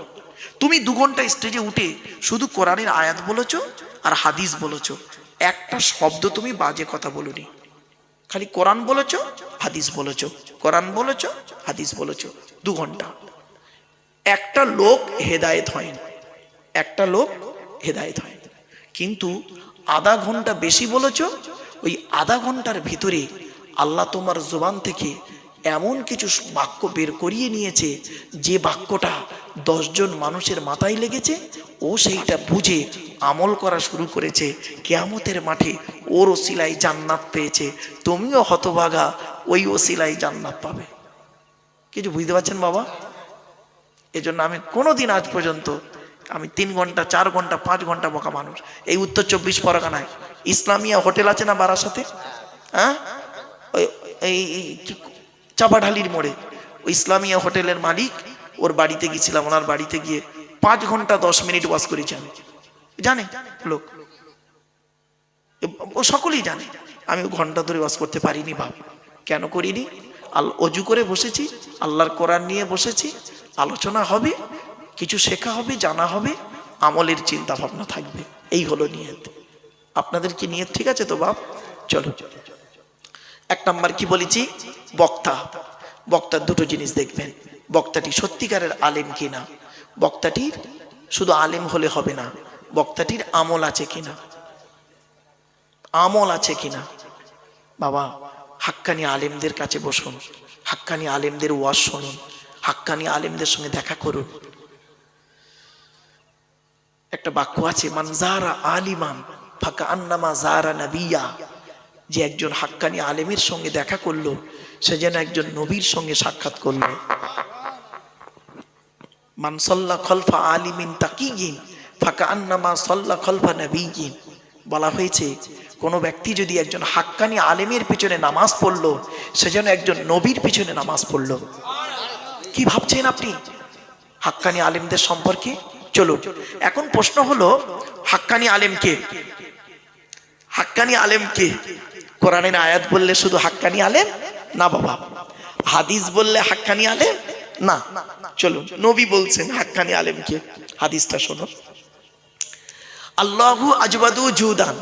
তুমি 2 ঘন্টা স্টেজে উঠে শুধু কোরআনের আয়াত বলেছো আর হাদিস বলেছো, একটা শব্দ তুমি বাজে কথা বলনি, খালি কোরআন বলেছো হাদিস বলেছো, কোরআন বলেছো হাদিস বলেছো, 2 ঘন্টা। একটা লোক হেদায়েত হয়নি, একটা লোক হেদায়েত হয়নি। কিন্তু আধা ঘন্টা বেশি বলেছো, ওই আধা ঘন্টার ভিতরে আল্লাহ তোমার জবান থেকে এমন কিছু বাক্য বের করিয়ে নিয়েছে যে বাক্যটা 10 জন মানুষের মাথায় লেগেছে, ও সেইটা বুঝে আমল করা শুরু করেছে। কিয়ামতের মাঠে ওর ওসিলায় জান্নাত পেয়েছে, তুমিও হতভাগা ওই ওসিলায় জান্নাত পাবে। কিছু বুঝতে পারছেন বাবা? এজন্য আমি কোনোদিন আজ পর্যন্ত আমি 3 ঘন্টা 4 ঘন্টা 5 ঘন্টা বকা মানুষ। এই উত্তর 24 পরগনায় ইসলামিয়া হোটেল আছে না বারাসাতে, হ্যাঁ, ওই এই চাপাঢালির মোড়ে ওই ইসলামিয়া হোটেলের মালিক, ওর বাড়িতে গেছিলাম। ওনার বাড়িতে গিয়ে 5 ঘন্টা 10 মিনিট ওয়াজ করেছি আমি। জানে লোক, ও সকলেই জানে আমি ঘন্টা ধরে ওয়াজ করতে পারিনি বাপ। কেন করিনি? অজু করে বসেছি, আল্লাহর কোরআন নিয়ে বসেছি, আলোচনা হবে, কিছু শেখা হবে, জানা হবে, আমলের চিন্তা ভাবনা থাকবে। এই হলো নিয়ত। আপনাদের কি নিয়ত ঠিক আছে তো বাপ? চলো, 1 নাম্বার কি বলেছি? বক্তা। বক্তার 2টো জিনিস দেখবেন, বক্তাটি সত্যিকারের আলেম কিনা। বক্তাটির শুধু আলেম হলে হবে না, বক্তাটির আমল আছে কিনা, আমল আছে কিনা। বাবা হাক্কানি আলেমদের কাছে বসুন, হাক্কানি আলেমদের ওয়াজ শুনুন, হাক্কানি আলেমদের সঙ্গে দেখা করুন। একটা বাক্য আছে, মান যারা আলিমান ফাকান্নামা যারা নবিয়া। যে একজন হাক্কানি আলেমের সঙ্গে দেখা করলো, সে যেন একজন নবীর সঙ্গে সাক্ষাৎ করলো। মান সাল্লা খলফা আলিমিন তাকিয়িন ফাকান্নামা সাল্লা খলফা নবিয়িন। বলা হয়েছে কোনো ব্যক্তি যদি একজন হাক্কানি আলেমের পিছনে নামাজ পড়লো, সে যেন একজন নবীর পিছনে নামাজ পড়লো। কি ভাবছেন আপনি হাক্কানি আলেমদের সম্পর্কে? চলুন, এখন প্রশ্ন হলো হাক্কানি আলেম কে? হাক্কানি আলেম কে? কোরআনের আয়াত বললে শুধু হাক্কানি আলেম না বাবা, হাদিস বললে হাক্কানি আলেম না। চলুন, নবী বলছেন হাক্কানি আলেম কে, হাদিসটা শোনো। আল্লাহু আজবাদু জুদান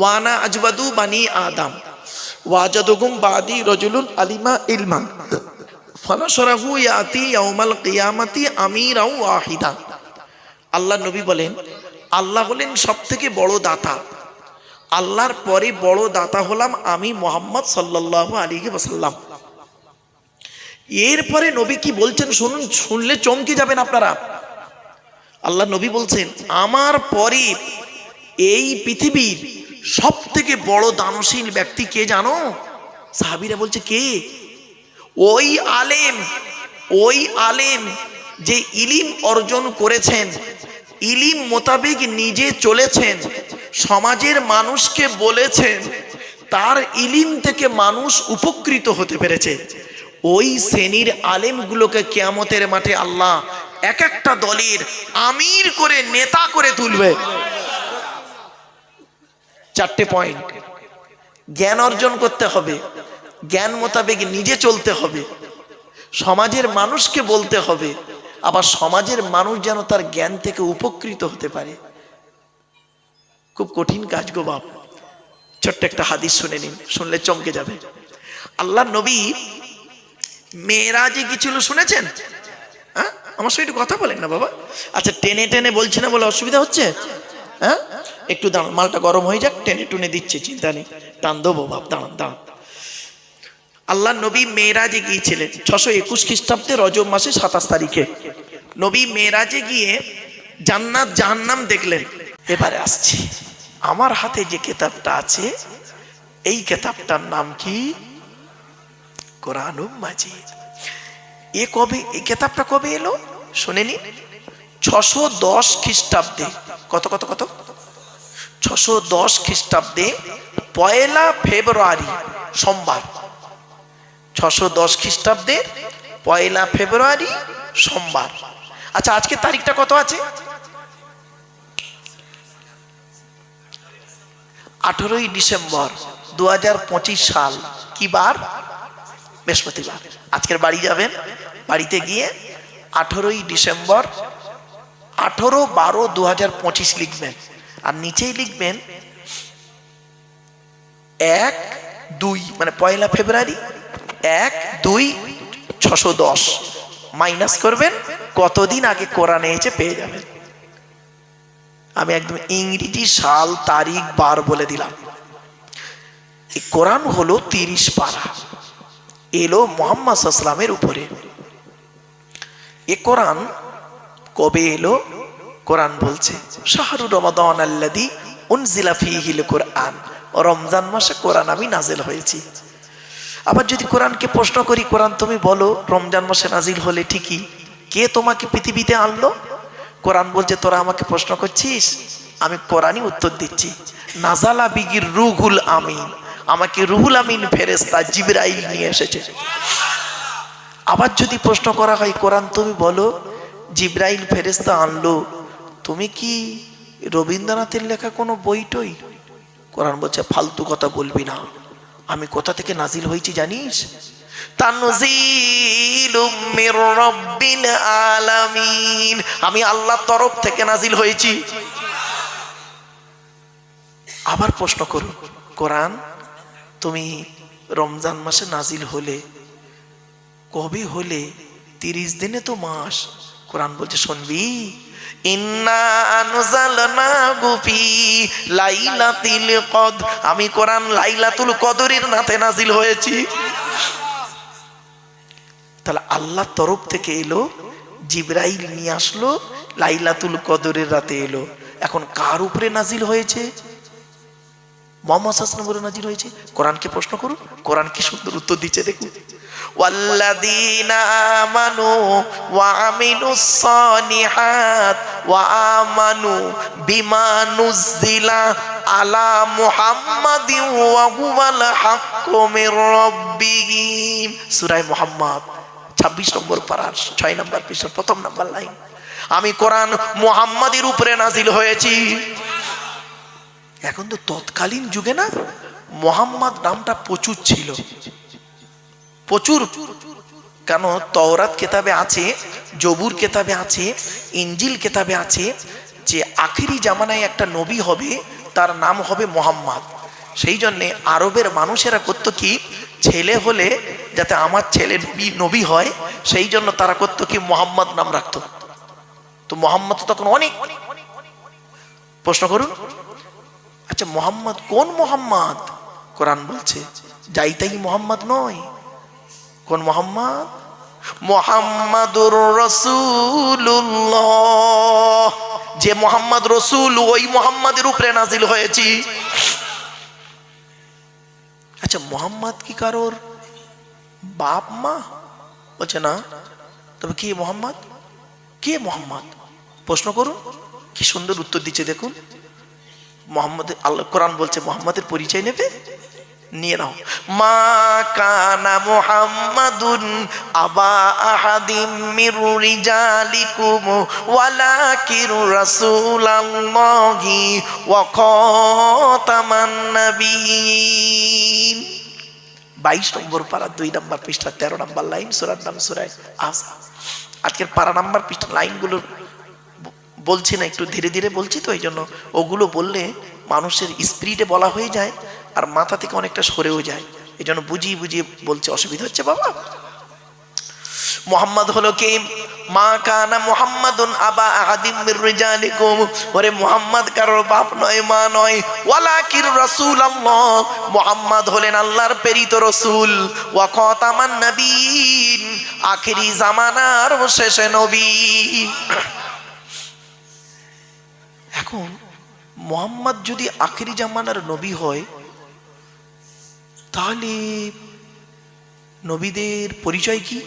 ওয়ানা আজবাদু বানি আদম ওয়াজাদুকুম বাদি রাজুলুন আলিমা ইলমান ফানাশরাহু ইয়াতি ইয়াউমাল কিয়ামাতি আমিরাও ওয়াহিদা। আল্লাহ নবী বলেন, আল্লাহ হলেন সবথেকে বড় দাতা, আল্লাহর পরে বড় দাতা হলাম আমি মুহাম্মদ সাল্লাল্লাহু আলাইহি ওয়াসাল্লাম। এরপরে নবী কি বলছেন শুনুন, শুনলে চমকে যাবেন আপনারা। আল্লাহ নবী বলছেন, আমার পরে এই পৃথিবীর সব থেকে বড় দানশীল ব্যক্তি কে জানো? সাহাবীরা বলছে কে? ওই আলেম যে ইলিম অর্জন করেছেন, ইলিম মোতাবেক নিজে চলেছেন, সমাজের মানুষকে বলেছেন, তার ইলিম থেকে মানুষ উপকৃত হতে পেরেছে। ওই শ্রেণীর আলেমগুলোকে কিয়ামতের মাঠে আল্লাহ এক একটা দলের আমির করে, নেতা করে তুলবে। 4টে পয়েন্ট। জ্ঞান অর্জন করতে হবে, জ্ঞান মোতাবেক নিজে চলতে হবে, সমাজের মানুষকে বলতে হবে, আবার সমাজের মানুষ যেন তার জ্ঞান থেকে উপকৃত হতে পারে। খুব কঠিন কাজ গো বাপ। ছোট্ট একটা হাদিস শুনে নিন, শুনলে চমকে যাবে। আল্লাহ নবী মেরাজে গিয়েছিল, শুনেছেন? হ্যাঁ, আমার সঙ্গে একটু কথা বলেন না বাবা। আচ্ছা, টেনে টেনে বলছি না বলে অসুবিধা হচ্ছে? হ্যাঁ, একটু দাঁড়ান, মালটা গরম হয়ে যাক, টেনে টুনে দিচ্ছে, চিন্তা নেই, টান দেবো বাপ, দাঁড়ান দাঁড়ান। আল্লাহ নবী মেরাজে গিয়েছিলেন 621 খ্রিস্টাব্দে রজব মাসে 27 তারিখে। নবী মেরাজে গিয়ে জান্নাত জাহান্নাম দেখলেন। এবারে আসছি, আমার হাতে যে কিতাবটা আছে, এই কিতাবটার নাম কি? কোরআনুল মাজিদ। এই কিতাবটা কবে এলো শুনে নিন। 610 খ্রিস্টাব্দে। কত কত কত? 610 খ্রিস্টাব্দে 1 ফেব্রুয়ারি সোমবার। 610 খ্রিস্টাব্দে 1 ফেব্রুয়ারি সোমবার। আচ্ছা, আজকে তারিখটা কত আছে? 18ই ডিসেম্বর 2025 সাল। কি বার? বৃহস্পতিবার। আজকের বাড়ি যাবেন, বাড়িতে গিয়ে 18ই ডিসেম্বর 18/12/2025 লিখবেন, আর নিচেই লিখবেন 1-2, মানে 1 ফেব্রুয়ারি 1-2-610 মাইনাস করবেন, কতদিন আগে কোরআনে এসে পেয়ে যাবেন। আমি একদম ইংরেজি সাল তারিখ বার বলে দিলাম। এই কোরআন হলো 30 পারা, এলো মুহাম্মদ সাল্লাল্লাহু আলাইহি ওয়াসাল্লামের উপরে। এ কোরআন কবে এলো? কোরআন বলছে শাহরু রমাদান আল্লাযী উনজিলা ফীহিল কোরআন, রমজান মাসে কোরআন আমি নাজিল হয়েছি। আবার যদি কোরআনকে প্রশ্ন করি, কোরআন তুমি বলো রমজান মাসে নাজিল হলে ঠিকই, কে তোমাকে পৃথিবীতে আনলো? কোরআন বলছে তোরা আমাকে প্রশ্ন করছিস, আমি কোরআনই উত্তর দিচ্ছি। নাজালা বিগির রুহুল আমিন, আমাকে রুহুল আমিন ফেরেশতা জিবরাইল নিয়ে এসেছে। আবার যদি প্রশ্ন করা হয়, কোরআন তুমি বলো জিবরাইল ফেরেশতা আনলো, তুমি কি রবীন্দ্রনাথের লেখা কোনো বইটই? কোরআন বলছে ফালতু কথা বলবি না, আমি কোথা থেকে নাজিল হয়েছি জানিস? তানজিলুম মির রাব্বিল আলামিন, আমি আল্লাহর তরফ থেকে নাজিল হয়েছি। আবার প্রশ্ন করো, কোরআন তুমি রমজান মাসে নাজিল হলে কবে হলে? 30 দিনে তো মাস। কোরআন বলছে শুনবি, ইন্না আনজালনাহু ফি লাইলাতিল কদর, আমি কোরআন লাইলাতুল কদরের রাতে নাজিল হয়েছি। তাহলে আল্লাহর তরফ থেকে এলো, জিবরাইল নিয়ে আসলো, লাইলাতুল কদরের রাতে এলো। এখন কার উপরে নাজিল হয়েছে? মুহাম্মদ সাল্লাল্লাহু আলাইহি ওয়াসাল্লামের উপরে নাজিল হয়েছে। কোরআনকে প্রশ্ন করুন, কোরআন কি সুন্দর উত্তর দিচ্ছে দেখুন। ওয়াল্লাযীনা আমানু ওয়া আমিলুস সালিহাত ওয়া আমানু বিমা নুযিলা আলা মুহাম্মাদিন ওয়া হুয়াল হাক্কু মির রাব্বিহিম। সূরা মুহাম্মদ 26 নম্বর পারার 6 নম্বর পৃষ্ঠার 1ম নম্বর লাইন। আমি কোরআন মুহাম্মাদের উপরে নাজিল হয়েছি। এখন তো তৎকালীন যুগে না মুহাম্মদ নামটা প্রচুর ছিল, প্রচুর। কেন? তাওরাত কিতাবে আছে, জবুর কিতাবে আছে, ইনজিল কিতাবে আছে যে আখিরি জামানায় একটা নবী হবে, তার নাম হবে মুহাম্মদ। সেই জন্যে আরবের মানুষেরা করতো কি, ছেলে হলে যাতে আমার ছেলে নবী হয়, সেই জন্য তারা করতো কি মোহাম্মদ নাম রাখতো। তো মোহাম্মদ তো তখন অনেক। প্রশ্ন করুন, আচ্ছা মোহাম্মদ কোন মোহাম্মদ? কোরআন বলছে যাই তাই মোহাম্মদ নয়। কোন মোহাম্মদ? মোহাম্মদুর রাসূলুল্লাহ। যে মোহাম্মদ রসুল, ওই মোহাম্মদের উপরে নাজিল হয়েছি। আচ্ছা মোহাম্মদ কি কারোর বাপ মা? বলছে না। তবে কে মোহাম্মদ? কে মোহাম্মদ? প্রশ্ন করুন, কি সুন্দর উত্তর দিচ্ছে দেখুন। মোহাম্মদ, আল্লাহ কোরআন বলছে মোহাম্মদের পরিচয় নেবে, নিয়ে নাও। মা কানা মুহাম্মাদুন আবা আহাদিম মির রিজালিকুম ওয়ালাকিন রাসূলুল্লাহি ওয়া খাতামান নাবিয়্যিন। 22 নম্বর পারা 2 নম্বর পৃষ্ঠা 13 নম্বর লাইন, সূরার নাম সূরা আহজাব। আজকের পারা নাম্বার পৃষ্ঠা লাইনগুলো বলছি না, একটু ধীরে ধীরে বলছি, তো এই জন্য ওগুলো বললে মানুষের স্পিরিটে বলা হয়ে যায় আর মাথা থেকে অনেকটা সরেও যায়, এই জন্য বুঝিয়ে বুঝিয়ে বলছে, অসুবিধা হচ্ছে বাবা। মুহাম্মদ হলো কে? মা কানা মুহাম্মাদুন আবা আহাদিম মির রিজালিকুম, ওরে মুহাম্মদ কারোর বাপ নয়, মা নয়। ওয়ালাকিন রাসূলুল্লাহ, মুহাম্মদ হলেন আল্লাহর প্রেরিত রাসূল। ওয়া খাতামান নবিয়্যিন, আখিরি জামানার শেষ নবী। এখন মুহাম্মদ যদি আখিরি জামানার নবী হয়, তাহলে নবীদের পরিচয় কি?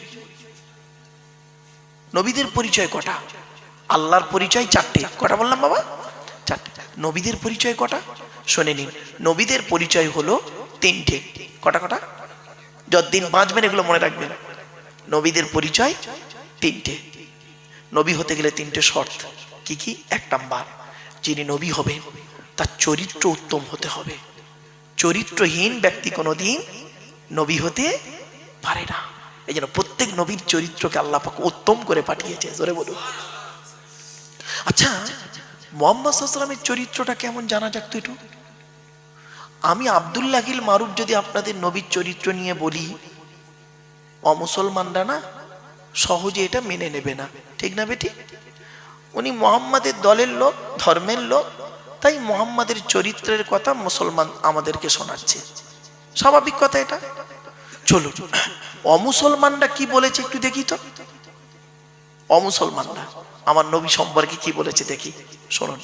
নবীদের পরিচয় কটা? আল্লাহর পরিচয় 4টে। কটা বললাম বাবা? 4টে। নবীদের পরিচয় কটা? শুনে নিন। নবীদের পরিচয় হলো 3টে। কটা কটা? যতদিন বাঁচবেন এগুলো মনে রাখবেন। নবীদের পরিচয় 3টে। নবী হতে গেলে 3টে শর্ত। কি কি? 1 নাম্বার, যিনি নবী হবেন তার চরিত্র উত্তম হতে হবে। চরিত্রহীন ব্যক্তি কোনোদিন নবী হতে পারে না। এই জন্য প্রত্যেক নবীর চরিত্রকে আল্লাহ পাক উত্তম করে পাঠিয়েছে। জোরে বলুন। আচ্ছা মুহাম্মদ সাল্লাল্লাহু আলাইহি ওয়াসাল্লামের চরিত্রটা কেমন জানা যাক তো একটু। আমি আব্দুল্লাহিল মারুফ যদি আপনাদের নবীর চরিত্র নিয়ে বলি, অমুসলমানরা না সহজে এটা মেনে নেবে না, ঠিক না বেটি? উনি মুহাম্মাদের দলের লোক, ধর্মের লোক, তাই মুহাম্মাদের চরিত্রের কথা মুসলমান আমাদেরকে শোনাচ্ছে। স্বাভাবিক কথা এটা। চলো অমুসলমানরা কি বলেছে একটু দেখি তো। অমুসলমানরা আমার নবী সম্পর্কে কি বলেছে দেখি, শুনুন।